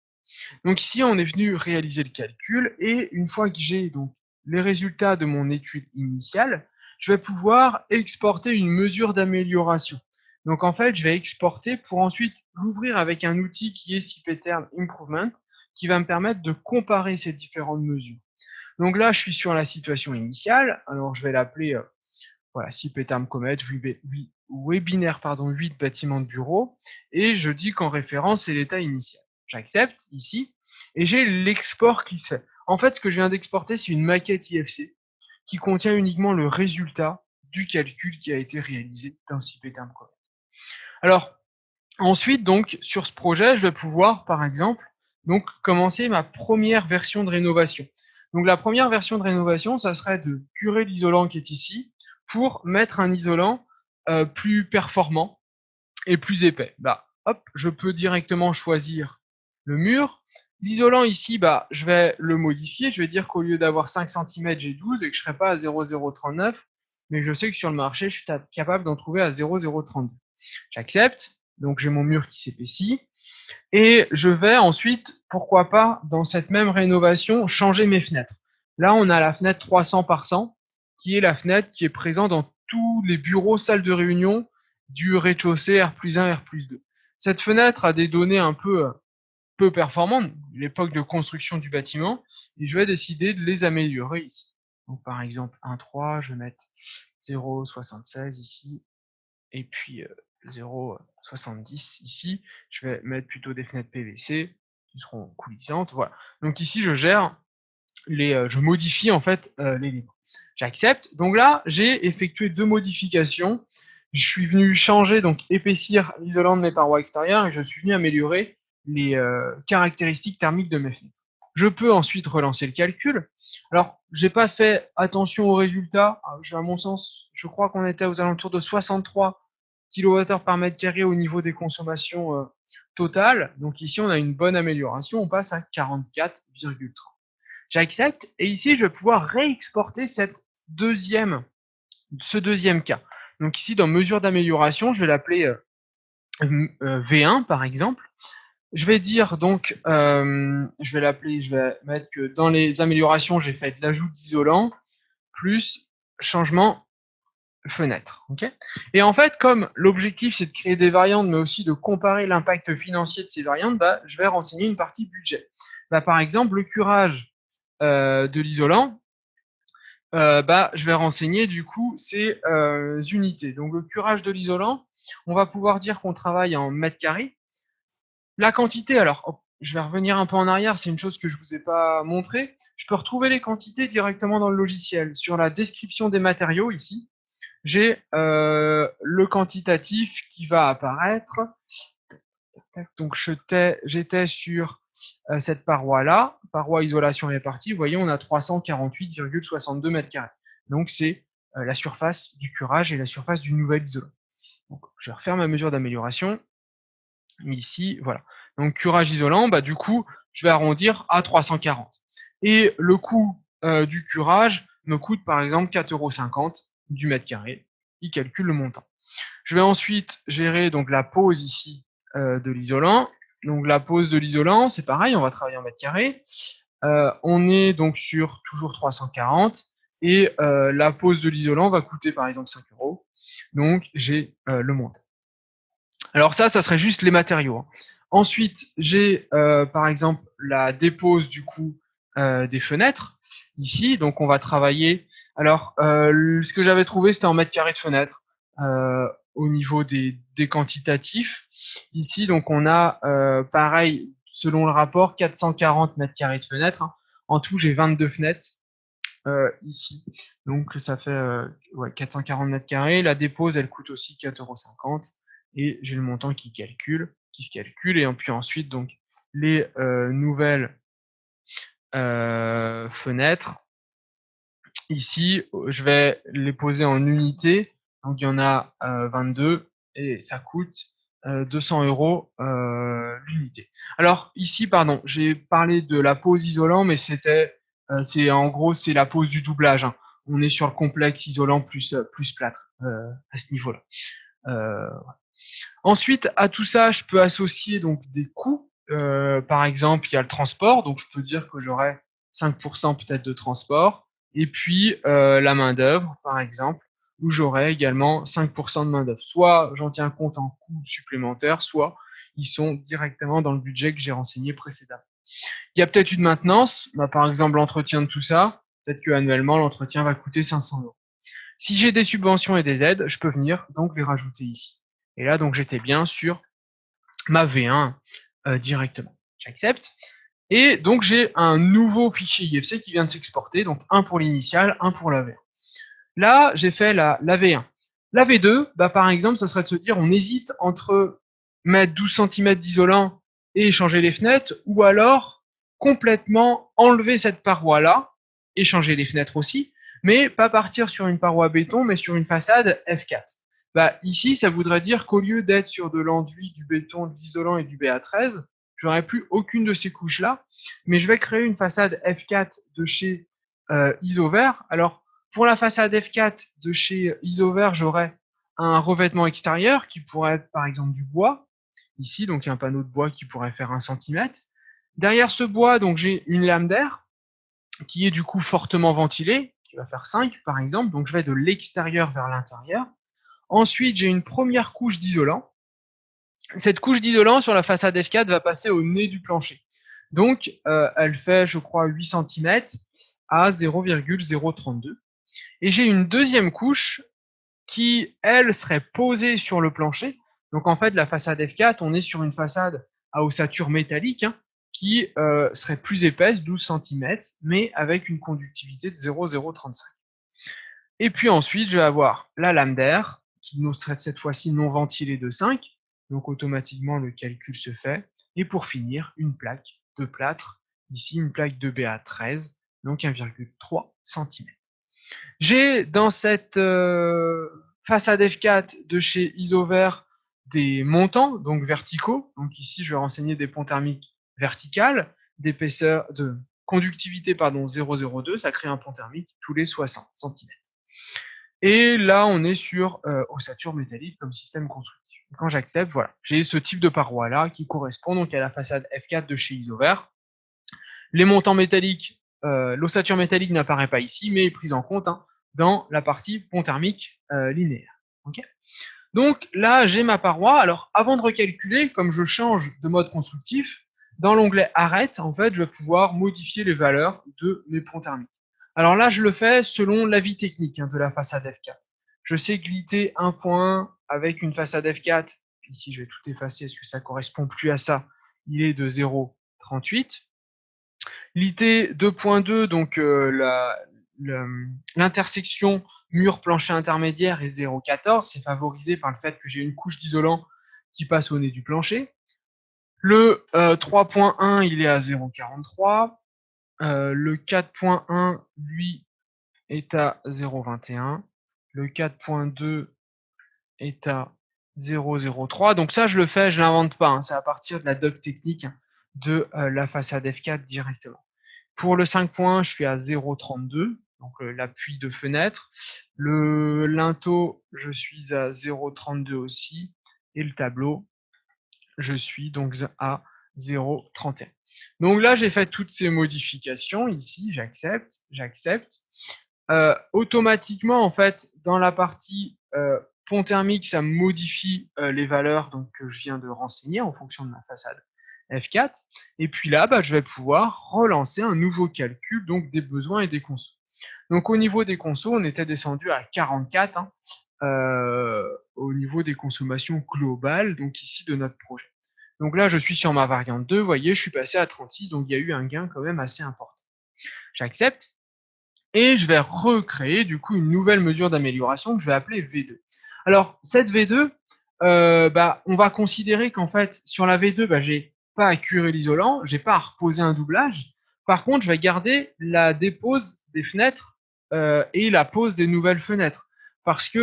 Donc ici, on est venu réaliser le calcul et une fois que j'ai donc les résultats de mon étude initiale, je vais pouvoir exporter une mesure d'amélioration. Donc en fait, je vais exporter pour ensuite l'ouvrir avec un outil qui est CPTerm Improvement qui va me permettre de comparer ces différentes mesures. Donc là, je suis sur la situation initiale. Alors, je vais l'appeler voilà, 6 pétarmes comètes, 8 webinaires, 8 bâtiments de bureau, et je dis qu'en référence, c'est l'état initial. J'accepte ici, et j'ai l'export qui se fait. En fait, ce que je viens d'exporter, c'est une maquette IFC qui contient uniquement le résultat du calcul qui a été réalisé d'un 6 pétarmes comètes. Alors, ensuite, donc, sur ce projet, je vais pouvoir, par exemple, donc, commencer ma première version de rénovation. Donc, la première version de rénovation, ça serait de curer l'isolant qui est ici pour mettre un isolant plus performant et plus épais. Bah, hop, je peux directement choisir le mur. L'isolant ici, bah, je vais le modifier. Je vais dire qu'au lieu d'avoir 5 cm, j'ai 12 et que je ne serai pas à 0,039. Mais je sais que sur le marché, je suis capable d'en trouver à 0,032. J'accepte. Donc, j'ai mon mur qui s'épaissit. Et je vais ensuite, pourquoi pas, dans cette même rénovation, changer mes fenêtres. Là, on a la fenêtre 300 par 100, qui est la fenêtre qui est présente dans tous les bureaux, salles de réunion du rez-de-chaussée R+1, R+2. Cette fenêtre a des données un peu performantes, l'époque de construction du bâtiment, et je vais décider de les améliorer ici. Donc, par exemple, 1,3, je vais mettre 0,76 ici, et puis 0,70 ici. Je vais mettre plutôt des fenêtres PVC qui seront coulissantes. Voilà. Donc ici, je gère je modifie en fait l'élément. J'accepte. Donc là, j'ai effectué 2 modifications. Je suis venu changer, donc épaissir l'isolant de mes parois extérieures et je suis venu améliorer les caractéristiques thermiques de mes fenêtres. Je peux ensuite relancer le calcul. Alors, j'ai pas fait attention aux résultats. À mon sens, je crois qu'on était aux alentours de 63 kWh par mètre carré au niveau des consommations totales. Donc ici, on a une bonne amélioration. On passe à 44,3. J'accepte. Et ici, je vais pouvoir réexporter ce deuxième cas. Donc ici, dans mesure d'amélioration, je vais l'appeler V1 par exemple. Je vais dire donc, je vais mettre que dans les améliorations, j'ai fait de l'ajout d'isolant plus changement fenêtre. Okay, et en fait, comme l'objectif c'est de créer des variantes, mais aussi de comparer l'impact financier de ces variantes, bah, je vais renseigner une partie budget. Bah, par exemple, le curage de l'isolant, je vais renseigner du coup ces unités. Donc le curage de l'isolant, on va pouvoir dire qu'on travaille en mètres carrés. La quantité, alors je vais revenir un peu en arrière, c'est une chose que je ne vous ai pas montré. Je peux retrouver les quantités directement dans le logiciel. Sur la description des matériaux ici, j'ai le quantitatif qui va apparaître. Donc j'étais sur cette paroi-là, paroi isolation répartie. Vous voyez, on a 348,62 mètres carrés. Donc c'est la surface du curage et la surface du nouvel isolant. Donc, je vais refaire ma mesure d'amélioration. Ici, voilà. Donc curage isolant, bah, du coup, je vais arrondir à 340. Et le coût du curage me coûte par exemple 4,50 € du mètre carré. Il calcule le montant. Je vais ensuite gérer donc la pose ici de l'isolant. Donc la pose de l'isolant, c'est pareil, on va travailler en mètre carré. On est donc sur toujours 340 et la pose de l'isolant va coûter par exemple 5 €. Donc j'ai le montant. Alors ça serait juste les matériaux, hein. Ensuite, j'ai par exemple la dépose du coup des fenêtres ici. Donc on va travailler. Alors ce que j'avais trouvé, c'était en mètres carrés de fenêtre au niveau des quantitatifs. Ici, donc on a pareil, selon le rapport, 440 mètres carrés de fenêtre, hein. En tout, j'ai 22 fenêtres ici. Donc ça fait 440 mètres carrés. La dépose, elle coûte aussi 4,50 €. Et j'ai le montant qui se calcule, et puis ensuite donc les nouvelles fenêtres. Ici, je vais les poser en unités. Donc il y en a 22 et ça coûte 200 € l'unité. Alors ici, pardon, j'ai parlé de la pose isolant, mais c'est en gros c'est la pose du doublage, hein. On est sur le complexe isolant plus plâtre à ce niveau-là. Ensuite, à tout ça, je peux associer donc des coûts. Par exemple, il y a le transport, donc je peux dire que j'aurai 5% peut-être de transport. Et puis la main-d'œuvre, par exemple, où j'aurai également 5% de main-d'œuvre. Soit j'en tiens compte en coûts supplémentaires, soit ils sont directement dans le budget que j'ai renseigné précédemment. Il y a peut-être une maintenance, par exemple l'entretien de tout ça. Peut-être que annuellement l'entretien va coûter 500 €. Si j'ai des subventions et des aides, je peux venir donc les rajouter ici. Et là, donc j'étais bien sur ma V1 directement. J'accepte. Et donc j'ai un nouveau fichier IFC qui vient de s'exporter, donc un pour l'initial, un pour la V1. Là, j'ai fait la V1. La V2, bah, par exemple, ça serait de se dire, on hésite entre mettre 12 cm d'isolant et changer les fenêtres, ou alors complètement enlever cette paroi-là et changer les fenêtres aussi, mais pas partir sur une paroi béton, mais sur une façade F4. Bah, ici, ça voudrait dire qu'au lieu d'être sur de l'enduit, du béton, de l'isolant et du BA13, j'aurais plus aucune de ces couches-là, mais je vais créer une façade F4 de chez Isover. Alors, pour la façade F4 de chez Isover, j'aurai un revêtement extérieur qui pourrait être par exemple du bois. Ici, donc il y a un panneau de bois qui pourrait faire 1 cm. Derrière ce bois, donc j'ai une lame d'air qui est du coup fortement ventilée, qui va faire 5 par exemple. Donc je vais de l'extérieur vers l'intérieur. Ensuite, j'ai une première couche d'isolant. Cette couche d'isolant sur la façade F4 va passer au nez du plancher. Donc elle fait, je crois, 8 cm à 0,032. Et j'ai une deuxième couche qui, elle, serait posée sur le plancher. Donc en fait, la façade F4, on est sur une façade à ossature métallique qui serait plus épaisse, 12 cm, mais avec une conductivité de 0,035. Et puis ensuite, je vais avoir la lame d'air, qui nous serait cette fois-ci non ventilée de 5. Donc automatiquement, le calcul se fait. Et pour finir, une plaque de plâtre. Ici, une plaque de BA13, donc 1,3 cm. J'ai dans cette façade F4 de chez Isover des montants, donc verticaux. Donc ici, je vais renseigner des ponts thermiques verticales, d'épaisseur de conductivité 0,02, ça crée un pont thermique tous les 60 cm. Et là, on est sur ossature métallique comme système constructif. Quand j'accepte, voilà, j'ai ce type de paroi-là qui correspond donc à la façade F4 de chez Isover. Les montants métalliques, l'ossature métallique n'apparaît pas ici, mais est prise en compte dans la partie pont thermique linéaire. Okay, donc là, j'ai ma paroi. Alors, avant de recalculer, comme je change de mode constructif, dans l'onglet Arrête, en fait, je vais pouvoir modifier les valeurs de mes ponts thermiques. Alors là, je le fais selon l'avis technique de la façade F4. Je sais glitter un point avec une façade F4. Ici, je vais tout effacer parce que ça ne correspond plus à ça. Il est de 0,38. L'IT 2.2, donc l'intersection mur-plancher intermédiaire est 0,14. C'est favorisé par le fait que j'ai une couche d'isolant qui passe au nez du plancher. Le 3.1, il est à 0,43. Le 4.1, lui, est à 0,21. Le 4.2 est à 0,03. Donc ça, je le fais, je ne l'invente pas. C'est à partir de la doc technique de la façade F4 directement. Pour le 5 points, je suis à 0,32, donc l'appui de fenêtre. Le linteau, je suis à 0,32 aussi. Et le tableau, je suis donc à 0,31. Donc là, j'ai fait toutes ces modifications. Ici, j'accepte, j'accepte. Automatiquement, en fait, dans la partie pont thermique, ça modifie les valeurs donc, que je viens de renseigner en fonction de ma façade F4. Et puis là, je vais pouvoir relancer un nouveau calcul donc des besoins et des consos. Donc au niveau des consos, on était descendu à 44 au niveau des consommations globales, donc ici de notre projet. Donc là, je suis sur ma variante 2, vous voyez, je suis passé à 36, donc il y a eu un gain quand même assez important. J'accepte. Et je vais recréer du coup une nouvelle mesure d'amélioration que je vais appeler V2. Alors cette V2, on va considérer qu'en fait sur la V2, j'ai pas à curer l'isolant, j'ai pas à reposer un doublage. Par contre, je vais garder la dépose des fenêtres et la pose des nouvelles fenêtres, parce que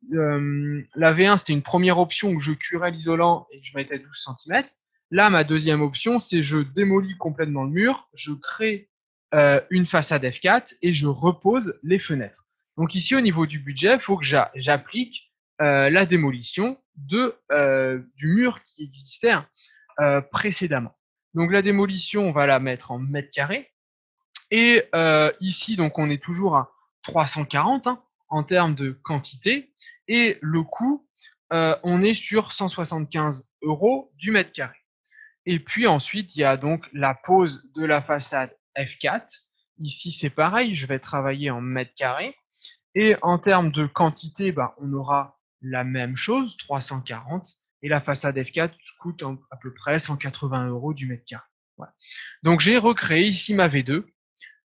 la V1 c'était une première option où je curais l'isolant et que je mettais 12 cm. Là, ma deuxième option, c'est je démolis complètement le mur, je crée une façade F4 et je repose les fenêtres. Donc ici, au niveau du budget, il faut que j'applique la démolition du mur qui existait précédemment. Donc la démolition, on va la mettre en mètres carrés. Et ici, donc on est toujours à 340 en termes de quantité. Et le coût, on est sur 175 € du mètre carré. Et puis ensuite, il y a donc la pose de la façade F4. Ici, c'est pareil, je vais travailler en mètres carrés. Et en termes de quantité, on aura la même chose, 340. Et la façade F4 coûte à peu près 180 € du mètre carré. Voilà. Donc j'ai recréé ici ma V2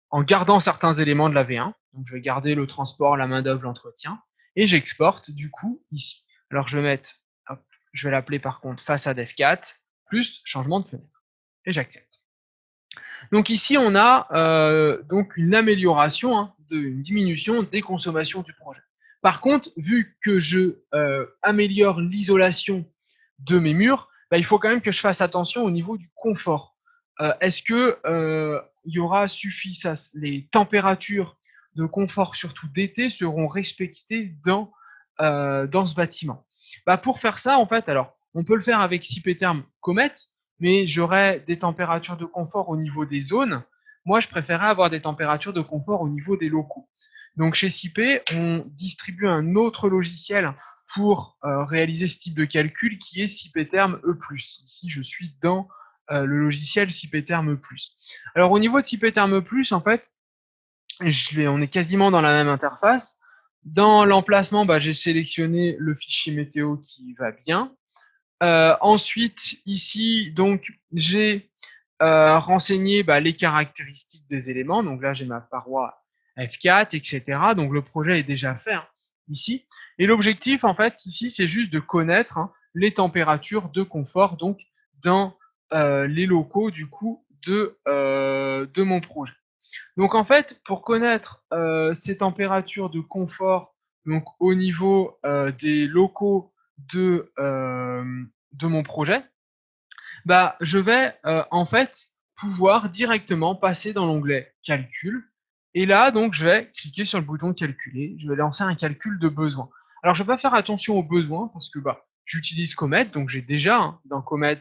en gardant certains éléments de la V1. Donc je vais garder le transport, la main-d'œuvre, l'entretien. Et j'exporte du coup ici. Alors je vais mettre, hop, je vais l'appeler par contre façade F4 plus changement de fenêtre. Et j'accepte. Donc ici, on a donc une amélioration, une diminution des consommations du projet. Par contre, vu que je améliore l'isolation de mes murs, il faut quand même que je fasse attention au niveau du confort. Est-ce que il y aura les températures de confort, surtout d'été, seront respectées dans ce bâtiment? Pour faire ça, en fait, alors on peut le faire avec Cipétherm Comet, mais j'aurais des températures de confort au niveau des zones. Moi, je préférerais avoir des températures de confort au niveau des locaux. Donc, chez Cipé, on distribue un autre logiciel pour réaliser ce type de calcul qui est Cipétherm E+. Ici, je suis dans le logiciel Cipétherm E+. Alors, au niveau de Cipétherm E+, en fait, on est quasiment dans la même interface. Dans l'emplacement, j'ai sélectionné le fichier météo qui va bien. Ensuite, ici, donc, j'ai renseigné les caractéristiques des éléments. Donc là, j'ai ma paroi F4, etc. Donc le projet est déjà fait ici. Et l'objectif, en fait, ici, c'est juste de connaître les températures de confort donc dans les locaux du coup de mon projet. Donc en fait, pour connaître ces températures de confort donc au niveau des locaux de mon projet, je vais en fait pouvoir directement passer dans l'onglet calcul. Et là, donc, je vais cliquer sur le bouton calculer. Je vais lancer un calcul de besoin. Alors, je vais pas faire attention aux besoins parce que j'utilise Comet, donc j'ai déjà dans Comet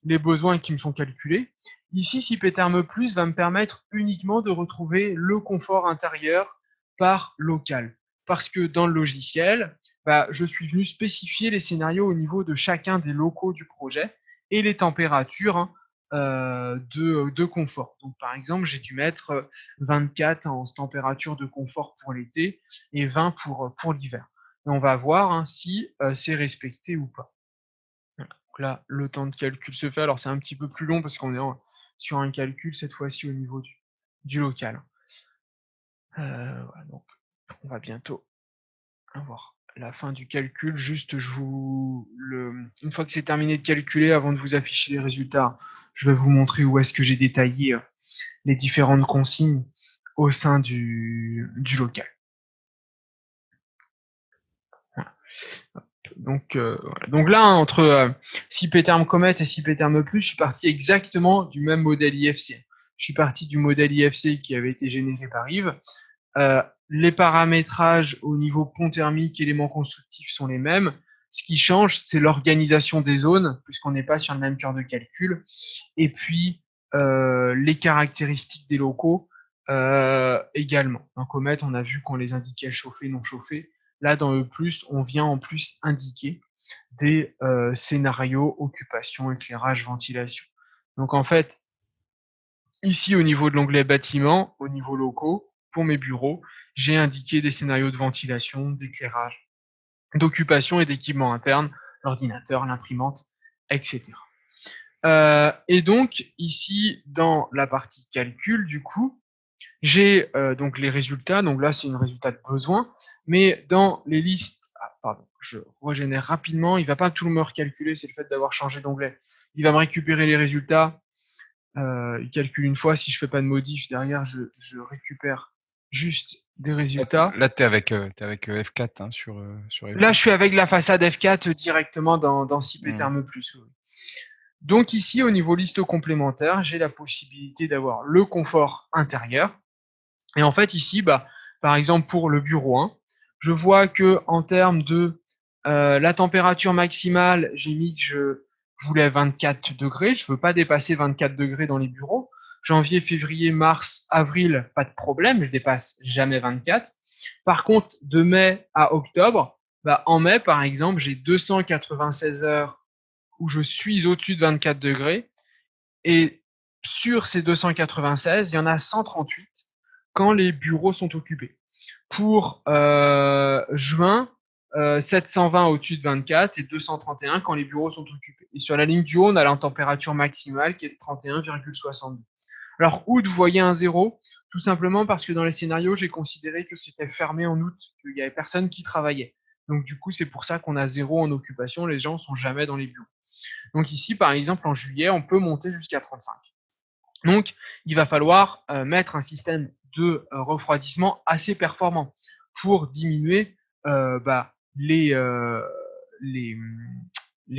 les besoins qui me sont calculés. Ici, Cipétherm Plus va me permettre uniquement de retrouver le confort intérieur par local. Parce que dans le logiciel, je suis venu spécifier les scénarios au niveau de chacun des locaux du projet et les températures de confort. Donc, par exemple, j'ai dû mettre 24 en température de confort pour l'été et 20 pour l'hiver. Et on va voir si c'est respecté ou pas. Voilà. Donc là, le temps de calcul se fait. Alors, c'est un petit peu plus long parce qu'on est sur un calcul cette fois-ci au niveau du local. Voilà, donc, on va bientôt avoir la fin du calcul. Juste, une fois que c'est terminé de calculer, avant de vous afficher les résultats, je vais vous montrer où est-ce que j'ai détaillé les différentes consignes au sein du local. Voilà. Donc là, entre Cipétherm Comet et Cipétherm Plus, je suis parti exactement du même modèle IFC. Je suis parti du modèle IFC qui avait été généré par Yves. Les paramétrages au niveau pont thermique, éléments constructifs sont les mêmes. Ce qui change, c'est l'organisation des zones, puisqu'on n'est pas sur le même cœur de calcul. Et puis, les caractéristiques des locaux également. Dans Comet, on a vu qu'on les indiquait chauffés, non chauffés. Là, dans E+, on vient en plus indiquer des scénarios, occupation, éclairage, ventilation. Donc en fait, ici au niveau de l'onglet bâtiment, au niveau locaux, pour mes bureaux, j'ai indiqué des scénarios de ventilation, d'éclairage, d'occupation et d'équipement interne, l'ordinateur, l'imprimante, etc. Et donc ici, dans la partie calcul, du coup, j'ai donc les résultats. Donc là, c'est une résultat de besoin. Mais dans les listes, je régénère rapidement. Il ne va pas tout me recalculer, c'est le fait d'avoir changé d'onglet. Il va me récupérer les résultats. Il calcule une fois. Si je ne fais pas de modif, derrière, je récupère juste des résultats. Là, tu es avec F4 sur F4. Là, je suis avec la façade F4 directement dans Cipétherm Plus. Donc ici, au niveau liste complémentaire, j'ai la possibilité d'avoir le confort intérieur. Et en fait, ici, par exemple, pour le bureau 1, je vois que en termes de la température maximale, j'ai mis que je voulais 24 degrés. Je ne veux pas dépasser 24 degrés dans les bureaux. Janvier, février, mars, avril, pas de problème, je dépasse jamais 24. Par contre, de mai à octobre, en mai, par exemple, j'ai 296 heures où je suis au-dessus de 24 degrés. Et sur ces 296, il y en a 138 quand les bureaux sont occupés. Pour juin, 720 au-dessus de 24 et 231 quand les bureaux sont occupés. Et sur la ligne du haut, on a la température maximale qui est de 31,62. Alors, août, vous voyez un 0, tout simplement parce que dans les scénarios, j'ai considéré que c'était fermé en août, qu'il n'y avait personne qui travaillait. Donc, du coup, c'est pour ça qu'on a 0 en occupation, les gens ne sont jamais dans les bureaux. Donc ici, par exemple, en juillet, on peut monter jusqu'à 35. Donc, il va falloir mettre un système de refroidissement assez performant pour diminuer les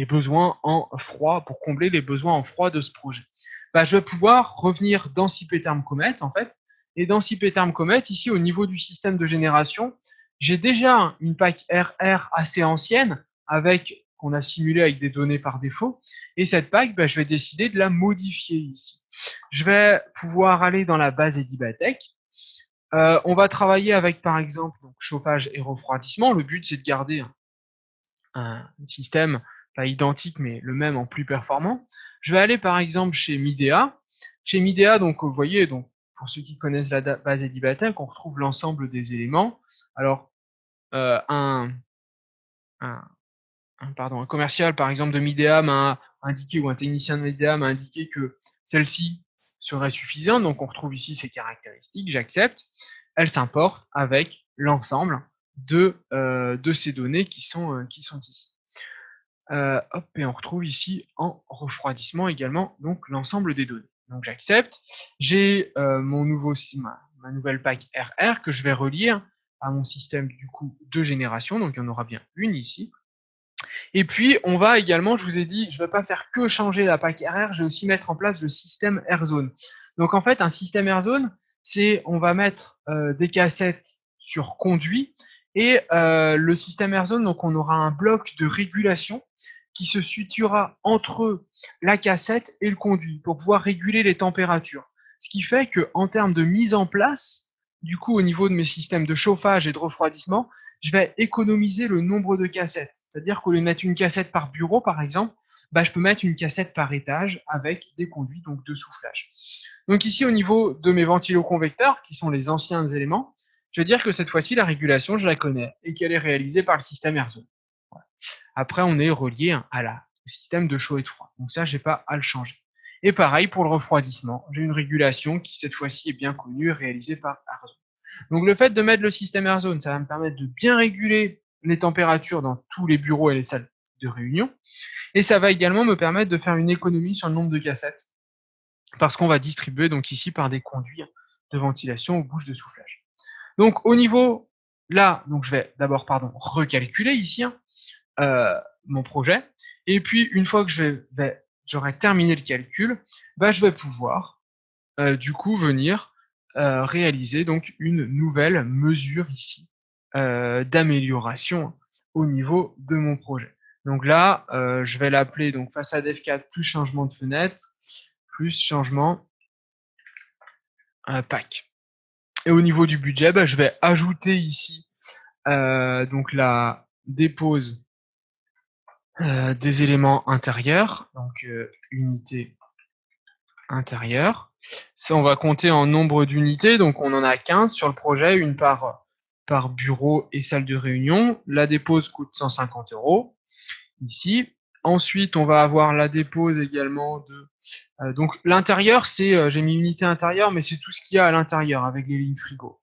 besoins en froid, pour combler les besoins en froid de ce projet. Je vais pouvoir revenir dans CP-Term Comet, en fait. Et dans CP-Term Comet, ici, au niveau du système de génération, j'ai déjà une PAC RR assez ancienne, avec qu'on a simulé avec des données par défaut. Et cette PAC, je vais décider de la modifier ici. Je vais pouvoir aller dans la base Edibatec. On va travailler avec, par exemple, donc, chauffage et refroidissement. Le but, c'est de garder un système pas identique, mais le même en plus performant. Je vais aller, par exemple, chez Midea. Chez Midea, donc, vous voyez, donc, pour ceux qui connaissent la base Edibatec, on retrouve l'ensemble des éléments. Alors, un commercial, par exemple, de Midea m'a indiqué, ou un technicien de Midea m'a indiqué que celle-ci serait suffisante. Donc, on retrouve ici ces caractéristiques. J'accepte. Elle s'importe avec l'ensemble de ces données qui sont ici. Et on retrouve ici en refroidissement également donc l'ensemble des données. Donc, j'accepte. J'ai ma nouvelle PAC RR que je vais relire à mon système du coup de génération. Donc, il y en aura bien une ici. Et puis, on va également, je vous ai dit, je ne vais pas faire que changer la PAC RR, je vais aussi mettre en place le système AirZone. Donc, en fait, un système AirZone, c'est on va mettre des cassettes sur conduit et le système AirZone, donc on aura un bloc de régulation qui se situera entre la cassette et le conduit pour pouvoir réguler les températures. Ce qui fait qu'en termes de mise en place, du coup, au niveau de mes systèmes de chauffage et de refroidissement, je vais économiser le nombre de cassettes. C'est-à-dire qu'au lieu de mettre une cassette par bureau, par exemple, je peux mettre une cassette par étage avec des conduits donc de soufflage. Donc ici, au niveau de mes ventiloconvecteurs, qui sont les anciens éléments, je vais dire que cette fois-ci, la régulation, je la connais et qu'elle est réalisée par le système AirZone. Voilà. Après, on est relié au système de chaud et de froid. Donc ça, je n'ai pas à le changer. Et pareil pour le refroidissement, j'ai une régulation qui, cette fois-ci, est bien connue et réalisée par AirZone. Donc le fait de mettre le système AirZone, ça va me permettre de bien réguler les températures dans tous les bureaux et les salles de réunion. Et ça va également me permettre de faire une économie sur le nombre de cassettes, parce qu'on va distribuer donc ici par des conduits de ventilation aux bouches de soufflage. Donc au niveau là, donc je vais d'abord recalculer ici mon projet, et puis une fois que j'aurai terminé le calcul, je vais pouvoir du coup venir réaliser donc une nouvelle mesure ici d'amélioration au niveau de mon projet. Donc là, je vais l'appeler donc façade F4 plus changement de fenêtre plus changement PAC. Et au niveau du budget, je vais ajouter ici donc la dépose des éléments intérieurs, donc unité intérieure. Ça, on va compter en nombre d'unités, donc on en a 15 sur le projet, une par bureau et salle de réunion. La dépose coûte 150 € ici. Ensuite, on va avoir la dépose également de... donc l'intérieur, c'est j'ai mis unité intérieure, mais c'est tout ce qu'il y a à l'intérieur avec les lignes frigo.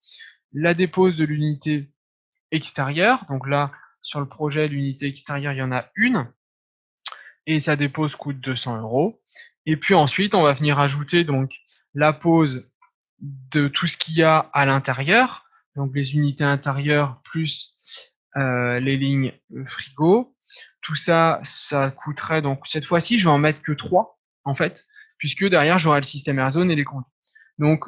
La dépose de l'unité extérieure, donc là, sur le projet, l'unité extérieure, il y en a une, et sa dépose coûte 200 €. Et puis ensuite, on va venir ajouter donc la pose de tout ce qu'il y a à l'intérieur, donc les unités intérieures plus les lignes frigo. Tout ça, ça coûterait, donc cette fois-ci, je vais en mettre que 3, en fait, puisque derrière, j'aurai le système AirZone et les conduits. Donc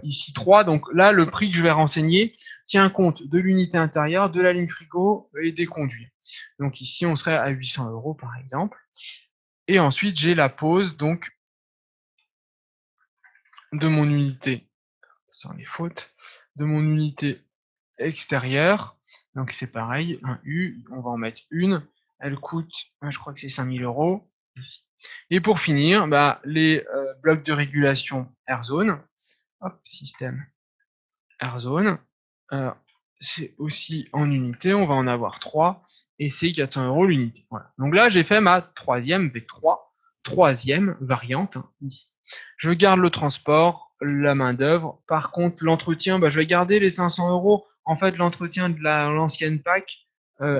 ici 3, donc là, le prix que je vais renseigner tient compte de l'unité intérieure, de la ligne frigo et des conduits. Donc ici, on serait à 800 € par exemple. Et ensuite, j'ai la pose donc de mon unité, sans les fautes, de mon unité extérieure. Donc c'est pareil, un U, on va en mettre une. Elle coûte, je crois que c'est 5000 € ici. Et pour finir, les blocs de régulation AirZone. Hop, système AirZone. c'est aussi en unité, on va en avoir 3 et c'est 400 € l'unité. Voilà. Donc là, j'ai fait ma troisième V3, troisième variante ici. Je garde le transport, la main-d'œuvre. Par contre, l'entretien, je vais garder les 500 €. En fait, l'entretien de l'ancienne pack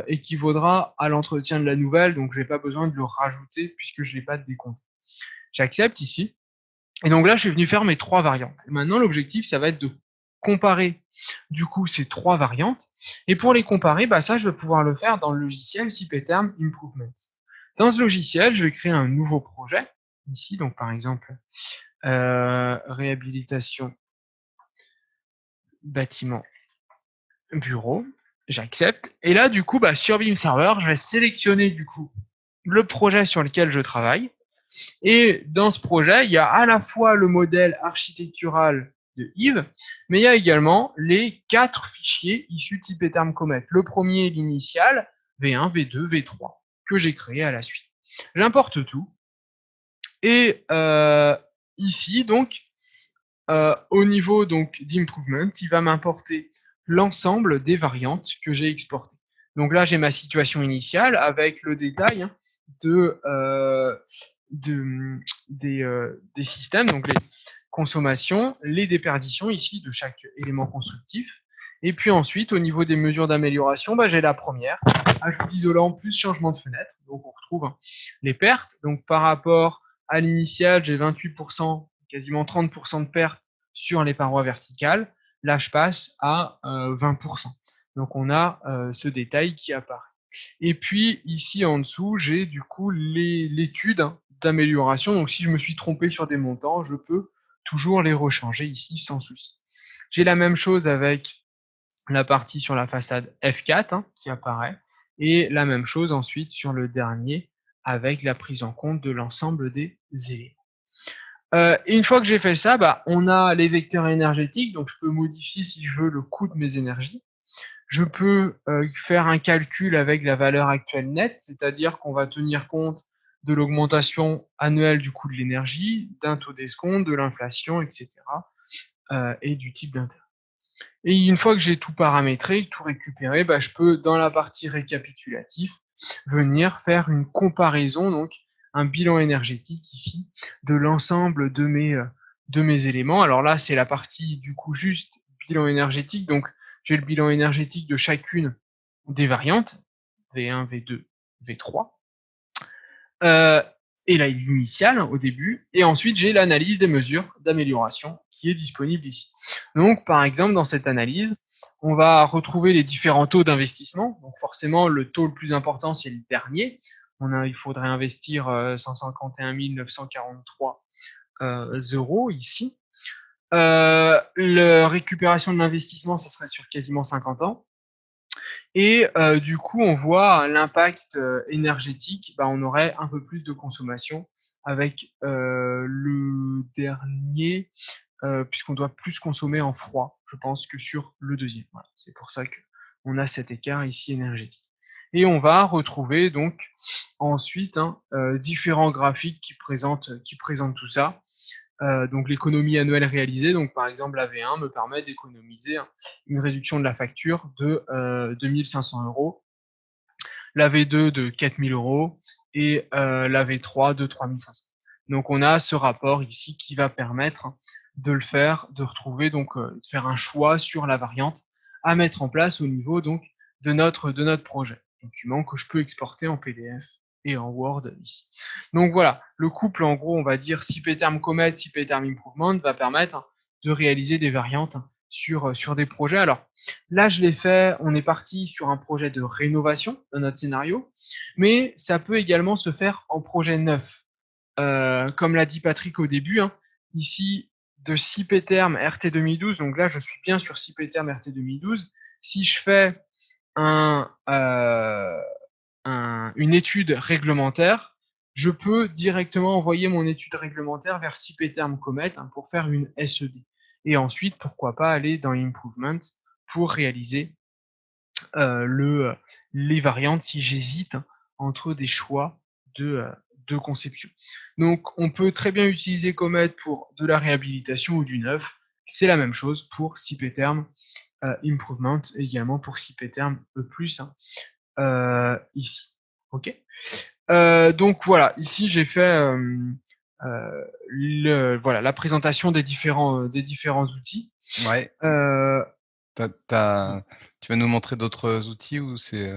équivaudra à l'entretien de la nouvelle, donc je n'ai pas besoin de le rajouter puisque je ne l'ai pas décompté. J'accepte ici. Et donc là, je suis venu faire mes 3 variantes. Et maintenant, l'objectif, ça va être de comparer du coup ces 3 variantes. Et pour les comparer, ça, je vais pouvoir le faire dans le logiciel Cipetherm Improvements. Dans ce logiciel, je vais créer un nouveau projet. Ici, donc par exemple, réhabilitation bâtiment bureau. J'accepte. Et là, du coup, sur Vim Server, je vais sélectionner du coup le projet sur lequel je travaille. Et dans ce projet, il y a à la fois le modèle architectural de Yves, mais il y a également les 4 fichiers issus de Cipetherm Comet. Le premier, l'initial, V1, V2, V3, que j'ai créé à la suite. J'importe tout. Et ici, donc, au niveau d'improvement, il va m'importer l'ensemble des variantes que j'ai exportées. Donc là, j'ai ma situation initiale avec le détail des systèmes, donc les consommations, les déperditions ici de chaque élément constructif. Et puis ensuite, au niveau des mesures d'amélioration, j'ai la première, ajout d'isolant plus changement de fenêtre. Donc on retrouve les pertes. Donc par rapport à l'initial, j'ai 28%, quasiment 30% de pertes sur les parois verticales. Là, je passe à 20%. Donc on a ce détail qui apparaît. Et puis ici en dessous, j'ai du coup l'étude d'amélioration. Donc si je me suis trompé sur des montants, je peux toujours les rechanger ici sans souci. J'ai la même chose avec la partie sur la façade F4 qui apparaît, et la même chose ensuite sur le dernier avec la prise en compte de l'ensemble des éléments. Et une fois que j'ai fait ça, on a les vecteurs énergétiques, donc je peux modifier si je veux le coût de mes énergies. Je peux faire un calcul avec la valeur actuelle nette, c'est-à-dire qu'on va tenir compte de l'augmentation annuelle du coût de l'énergie, d'un taux d'escompte, de l'inflation, etc. Et du type d'intérêt. Et une fois que j'ai tout paramétré, tout récupéré, je peux, dans la partie récapitulatif, venir faire une comparaison, donc un bilan énergétique ici, de l'ensemble de mes éléments. Alors là, c'est la partie du coup juste bilan énergétique. Donc j'ai le bilan énergétique de chacune des variantes, V1, V2, V3. Et là, l'initial au début. Et ensuite, j'ai l'analyse des mesures d'amélioration qui est disponible ici. Donc, par exemple, dans cette analyse, on va retrouver les différents taux d'investissement. Donc, forcément, le taux le plus important, c'est le dernier. Il faudrait investir 151 943 € ici. La récupération de l'investissement, ça serait sur quasiment 50 ans. Et du coup, on voit l'impact énergétique. On aurait un peu plus de consommation avec le dernier, puisqu'on doit plus consommer en froid, je pense, que sur le deuxième. Voilà. C'est pour ça qu'on a cet écart ici énergétique. Et on va retrouver donc ensuite différents graphiques qui présentent tout ça. Donc l'économie annuelle réalisée, donc par exemple la V1 me permet d'économiser une réduction de la facture de 2500 €, la V2 de 4000 € et la V3 de 3500. Donc on a ce rapport ici qui va permettre de le faire, de retrouver donc de faire un choix sur la variante à mettre en place au niveau donc de notre projet. Document que je peux exporter en PDF et en Word ici. Donc voilà, le couple en gros, on va dire Cipetherm Comet, Cipetherm Improvement va permettre de réaliser des variantes sur des projets. Alors là, je l'ai fait, on est parti sur un projet de rénovation dans notre scénario, mais ça peut également se faire en projet neuf. Comme l'a dit Patrick au début, ici de Cipetherm RT 2012, donc là je suis bien sur Cipetherm RT 2012. Si je fais une étude réglementaire, je peux directement envoyer mon étude réglementaire vers Cipetherm Comet pour faire une SED. Et ensuite, pourquoi pas aller dans Improvement pour réaliser les variantes si j'hésite entre des choix de conception. Donc, on peut très bien utiliser Comet pour de la réhabilitation ou du neuf. C'est la même chose pour Cipetherm improvement également pour CP-term E+, ici. OK. Donc voilà, ici j'ai fait voilà, la présentation des différents outils. Ouais. Tu vas nous montrer d'autres outils ou c'est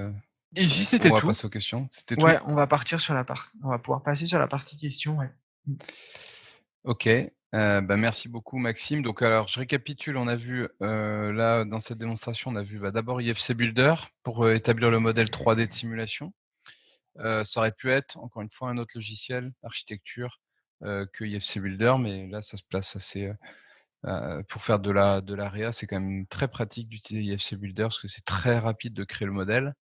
Ici c'était on va tout. passer aux questions. C'était Ouais, tout. on va pouvoir passer sur la partie questions. Ouais. Ok. Merci beaucoup Maxime. Donc alors je récapitule, on a vu là dans cette démonstration, on a vu d'abord IFC Builder pour établir le modèle 3D de simulation. Ça aurait pu être encore une fois un autre logiciel architecture que IFC Builder, mais là ça se place assez pour faire de la réa, c'est quand même très pratique d'utiliser IFC Builder parce que c'est très rapide de créer le modèle.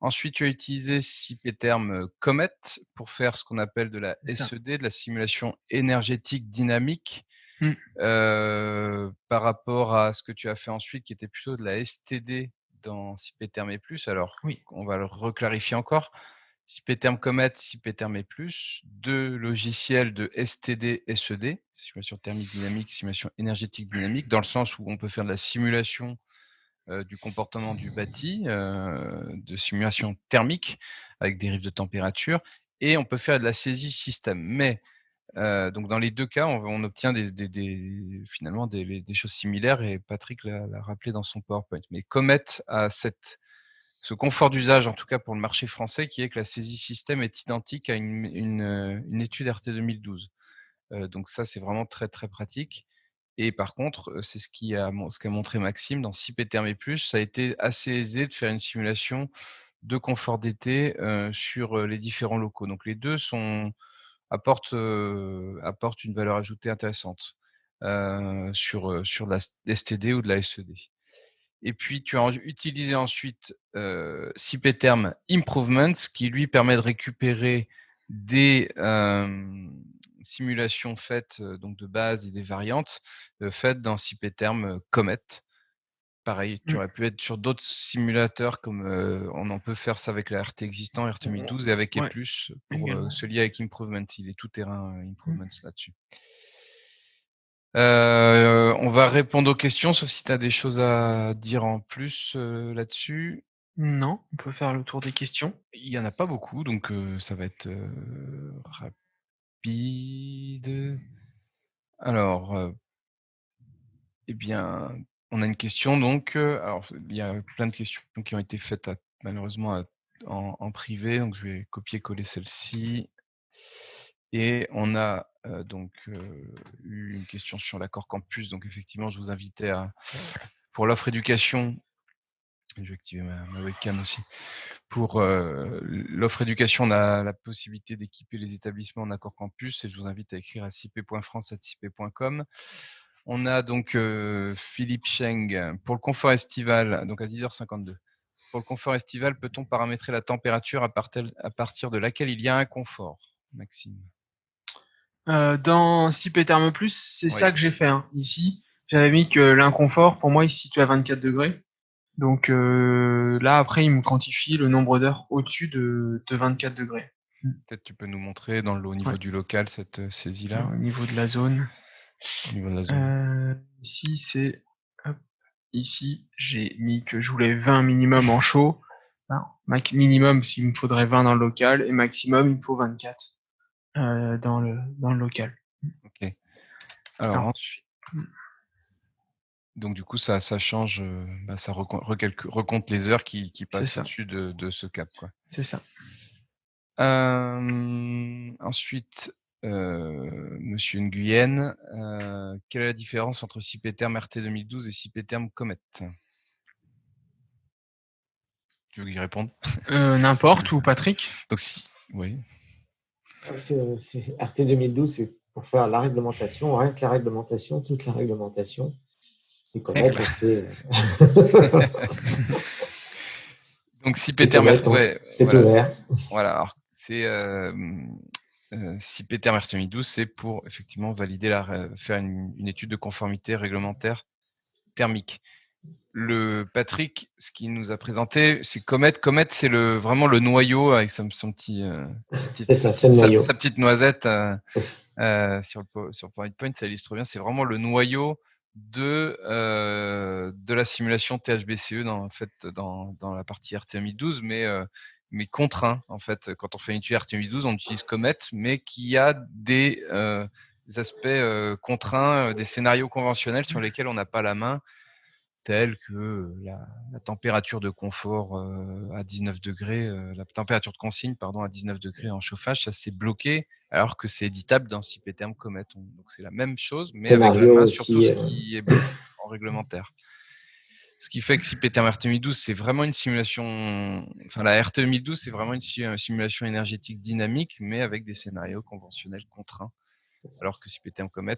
Ensuite, tu as utilisé CP-term Comet pour faire ce qu'on appelle de la SED, de la simulation énergétique dynamique, par rapport à ce que tu as fait ensuite, qui était plutôt de la STD dans CP-term et plus. Alors, on va le reclarifier encore. CP-term Comet, CP-term et plus, deux logiciels de STD, SED, simulation thermique dynamique, simulation énergétique dynamique, dans le sens où on peut faire de la simulation du comportement du bâti, de simulation thermique avec des dérives de température, et on peut faire de la saisie système. Mais donc dans les deux cas, on obtient finalement des choses similaires, et Patrick l'a rappelé dans son PowerPoint. Mais Comet a ce confort d'usage, en tout cas pour le marché français, qui est que la saisie système est identique à une étude RT 2012. Donc ça, c'est vraiment très, très pratique. Et par contre, c'est ce qu'a montré Maxime dans CP-term et plus, ça a été assez aisé de faire une simulation de confort d'été sur les différents locaux. Donc les deux apportent une valeur ajoutée intéressante sur de la STD ou de la SED. Et puis, tu as utilisé ensuite CP-term Improvements, qui lui permet de récupérer des simulations faites donc de base et des variantes faites dans CP-term Comet. Pareil, tu aurais pu être sur d'autres simulateurs, comme on en peut faire ça avec la RT existant, RT 2012, et avec E+, pour se lier avec Improvement. Il est tout terrain Improvements là-dessus. On va répondre aux questions, sauf si tu as des choses à dire en plus là-dessus. Non, on peut faire le tour des questions. Il n'y en a pas beaucoup, donc ça va être rapide. Alors, eh bien, on a une question donc. Alors, il y a plein de questions qui ont été faites malheureusement en privé, donc je vais copier-coller celle-ci. Et on a donc eu une question sur l'accord campus. Donc effectivement, je vous invitais pour l'offre éducation, je vais activer ma webcam aussi. Pour l'offre éducation, on a la possibilité d'équiper les établissements en accord campus, et je vous invite à écrire à cip.france@cip.com. On a donc Philippe Cheng pour le confort estival, donc à 10h52. Pour le confort estival, peut-on paramétrer la température à partir de laquelle il y a un confort, Maxime? Dans CP-term+, c'est ça que j'ai fait. Ici, j'avais mis que l'inconfort, pour moi, il se situe à 24 degrés. Donc là, après, il me quantifie le nombre d'heures au-dessus de 24 degrés. Peut-être tu peux nous montrer au niveau du local cette saisie-là. Au niveau de la zone. Ici, c'est... Ici, j'ai mis que je voulais 20 minimum en chaud. Minimum, s'il me faudrait 20 dans le local, et maximum, il me faut 24 dans le local. Ok. Alors ensuite... Donc du coup, ça change, ça recompte les heures qui passent au-dessus de ce cap, quoi. C'est ça. Ensuite, Monsieur Nguyen, quelle est la différence entre CP-term RT 2012 et CP-term Comet? Tu veux y répondre? N'importe, ou Patrick. Donc oui. C'est RT 2012, c'est pour faire la réglementation, rien que la réglementation, toute la réglementation. Et Comet, on fait. Donc CP-term, c'est ouvert. Voilà, alors c'est CP-term RT 2012, c'est pour effectivement valider faire une étude de conformité réglementaire thermique. Patrick, ce qu'il nous a présenté, c'est Comet. Comet, c'est vraiment le noyau avec sa petite noisette sur PowerPoint, ça illustre bien. C'est vraiment le noyau de de la simulation THBCE dans la partie RTMI12, mais contraint. En fait, quand on fait une étude RTMI12, on utilise Comet, mais qui a des aspects contraints, des scénarios conventionnels sur lesquels on n'a pas la main, tels que la température de confort à 19 degrés, la température de consigne, pardon, à 19 degrés en chauffage, ça s'est bloqué, alors que c'est éditable dans CP-Term Comet. Donc c'est la même chose, mais avec la Scénario main sur tout aussi, ce qui est bloqué en réglementaire. Ce qui fait que CP-Term RT2012, c'est vraiment une simulation, enfin la RT2012, c'est vraiment une simulation énergétique dynamique, mais avec des scénarios conventionnels contraints. Alors que CP-Term Comet,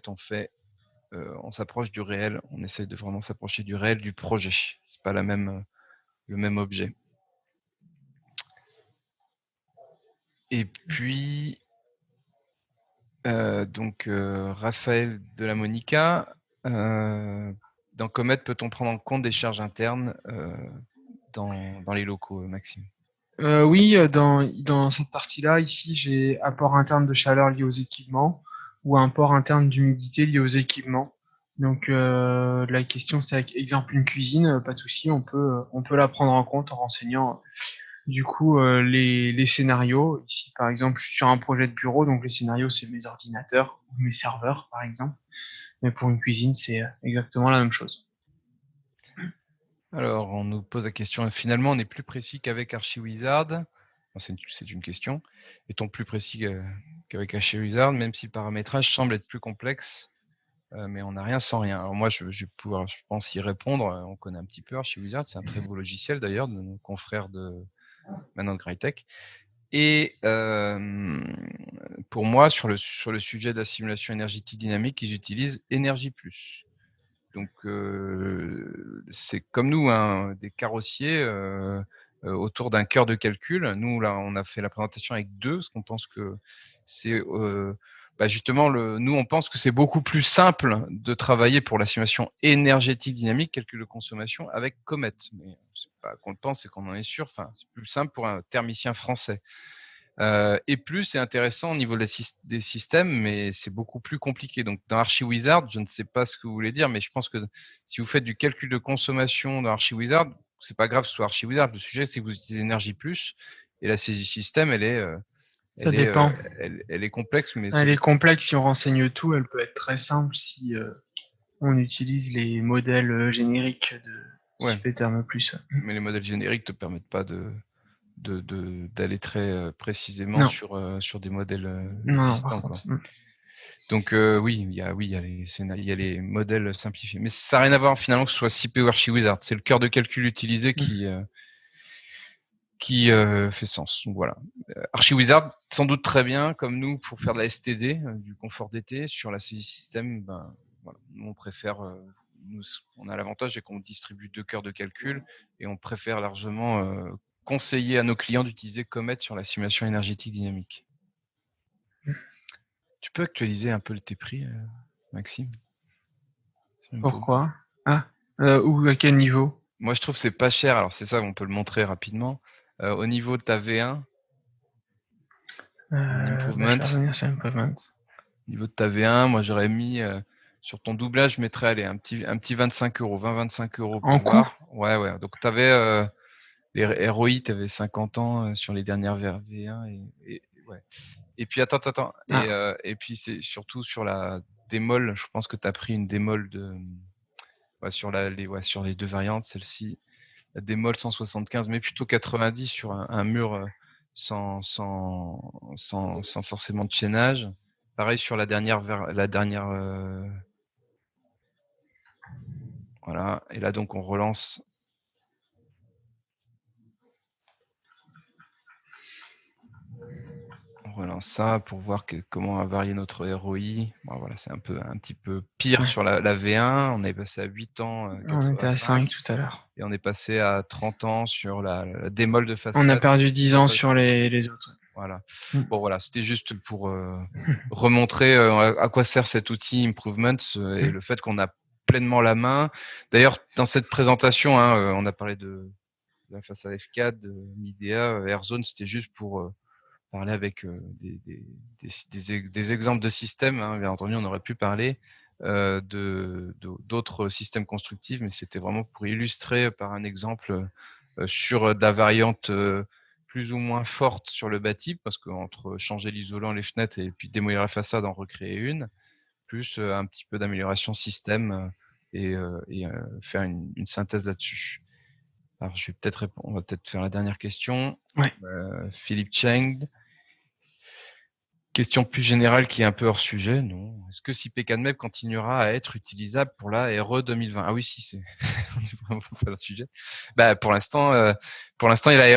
on s'approche du réel, on essaie de vraiment s'approcher du réel du projet. C'est pas le même objet. Et puis, Raphaël de la Monica, dans Comet, peut-on prendre en compte des charges internes dans les locaux, Maxime? Oui, dans cette partie-là, ici, j'ai apport interne de chaleur lié aux équipements ou apport interne d'humidité lié aux équipements. Donc la question, c'est avec exemple une cuisine, pas de souci, on peut la prendre en compte en renseignant du coup les scénarios. Ici, par exemple, je suis sur un projet de bureau, donc les scénarios, c'est mes ordinateurs ou mes serveurs, par exemple. Mais pour une cuisine, c'est exactement la même chose. Alors, on nous pose la question, finalement, on est plus précis qu'avec ArchiWizard. C'est une question. Est-on plus précis qu'avec ArchiWizard, même si le paramétrage semble être plus complexe, mais on n'a rien sans rien. Alors moi, je vais pouvoir, je pense, y répondre. On connaît un petit peu ArchiWizard, c'est un très beau logiciel d'ailleurs de nos confrères de maintenant de Crytek. Et pour moi, sur le sujet de la simulation énergétique dynamique, ils utilisent Energy+. Donc, c'est comme nous, hein, des carrossiers autour d'un cœur de calcul. Nous, là, on a fait la présentation avec 2, parce qu'on pense que c'est justement, nous, on pense que c'est beaucoup plus simple de travailler pour la simulation énergétique dynamique, calcul de consommation, avec Comet. Mais c'est pas qu'on le pense, c'est qu'on en est sûr. Enfin, c'est plus simple pour un thermicien français. Et plus c'est intéressant au niveau des systèmes, mais c'est beaucoup plus compliqué. Donc dans ArchiWizard, je ne sais pas ce que vous voulez dire, mais je pense que si vous faites du calcul de consommation dans ArchiWizard, c'est pas grave que ce soit ArchiWizard. Le sujet, c'est que vous utilisez Energy+, et la saisie système, elle Ça dépend. est complexe, mais Elle est complexe si on renseigne tout, elle peut être très simple si on utilise les modèles génériques de CP-Term+. Mais les modèles génériques ne te permettent pas d'aller très précisément sur des modèles existants. Quoi. Donc oui, il y a les modèles simplifiés. Mais ça n'a rien à voir finalement que ce soit CP ou ArchiWizard. C'est le cœur de calcul utilisé qui fait sens. Donc voilà. ArchiWizard, sans doute très bien, comme nous, pour faire de la STD, du confort d'été. Sur la saisie système, voilà. Nous, on préfère... on a l'avantage, c'est qu'on distribue 2 cœurs de calcul et on préfère largement conseiller à nos clients d'utiliser Comet sur la simulation énergétique dynamique. Tu peux actualiser un peu tes prix, Maxime? Pourquoi? Ou à quel niveau? Moi, je trouve que c'est pas cher. Alors, c'est ça, on peut le montrer rapidement. Au niveau de ta V1, Improvement. Au niveau de ta V1, moi, j'aurais mis sur ton doublage, je mettrais un petit 25 €, 20-25 € pour voir. Ouais. Donc, tu avais les ROI, tu avais 50 ans sur les dernières V1. Ouais. Et puis, attends. Et puis, c'est surtout sur la démol. Je pense que tu as pris une démol sur les 2 variantes, celle-ci. La démol 175, mais plutôt 90 sur un mur sans forcément de chaînage. Pareil sur la dernière. Voilà. Et là, donc, on relance. On relance ça pour voir comment a varié notre ROI. Bon, voilà, c'est un petit peu pire sur la V1. On est passé à 8 ans. 85, on était à 5 tout à l'heure. Et on est passé à 30 ans sur la démol de façade. On a perdu 10 ans sur les autres. Voilà. Bon, voilà, c'était juste pour remontrer à quoi sert cet outil Improvement et le fait qu'on a pleinement la main. D'ailleurs, dans cette présentation, on a parlé de la façade F4, de Midea, AirZone, c'était juste pour parler avec des exemples de systèmes. Bien entendu, on aurait pu parler d'autres systèmes constructifs, mais c'était vraiment pour illustrer par un exemple sur de la variante plus ou moins forte sur le bâti, parce qu'entre changer l'isolant, les fenêtres et puis démolir la façade, en recréer une, plus un petit peu d'amélioration système et faire une synthèse là-dessus. Alors, je vais peut-être répondre, on va peut-être faire la dernière question. Ouais. Philippe Cheng. Question plus générale qui est un peu hors sujet, non. Est-ce que CP4MEP continuera à être utilisable pour la RE 2020 ? Ah oui, si, c'est on est vraiment pas le sujet. Bah, pour l'instant, la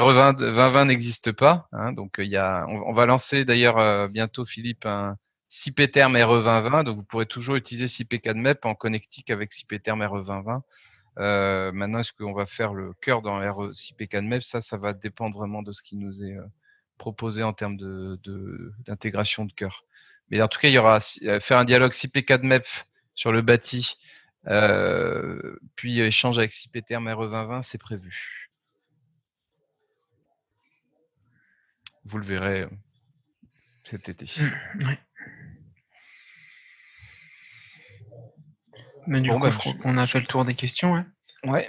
RE 2020 n'existe pas. Hein, donc, on va lancer d'ailleurs bientôt, Philippe, un CP-Term RE 2020. Donc, vous pourrez toujours utiliser CP4MEP en connectique avec CP-Term RE 2020. Maintenant, est-ce qu'on va faire le cœur dans RE CP4MEP ? Ça va dépendre vraiment de ce qui nous est proposé en termes d'intégration de cœur. Mais en tout cas, il y aura faire un dialogue CP4MEP sur le bâti, puis échange avec CP-Term RE 2020, c'est prévu. Vous le verrez cet été. Ouais. Mais du coup, je crois qu'on a fait le tour des questions. Hein. Ouais.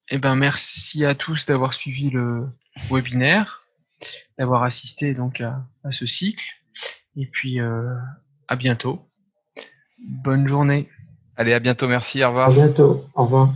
Eh ben, merci à tous d'avoir suivi le webinaire, d'avoir assisté donc à ce cycle. Et puis, à bientôt. Bonne journée. Allez, à bientôt. Merci. Au revoir. À bientôt. Au revoir.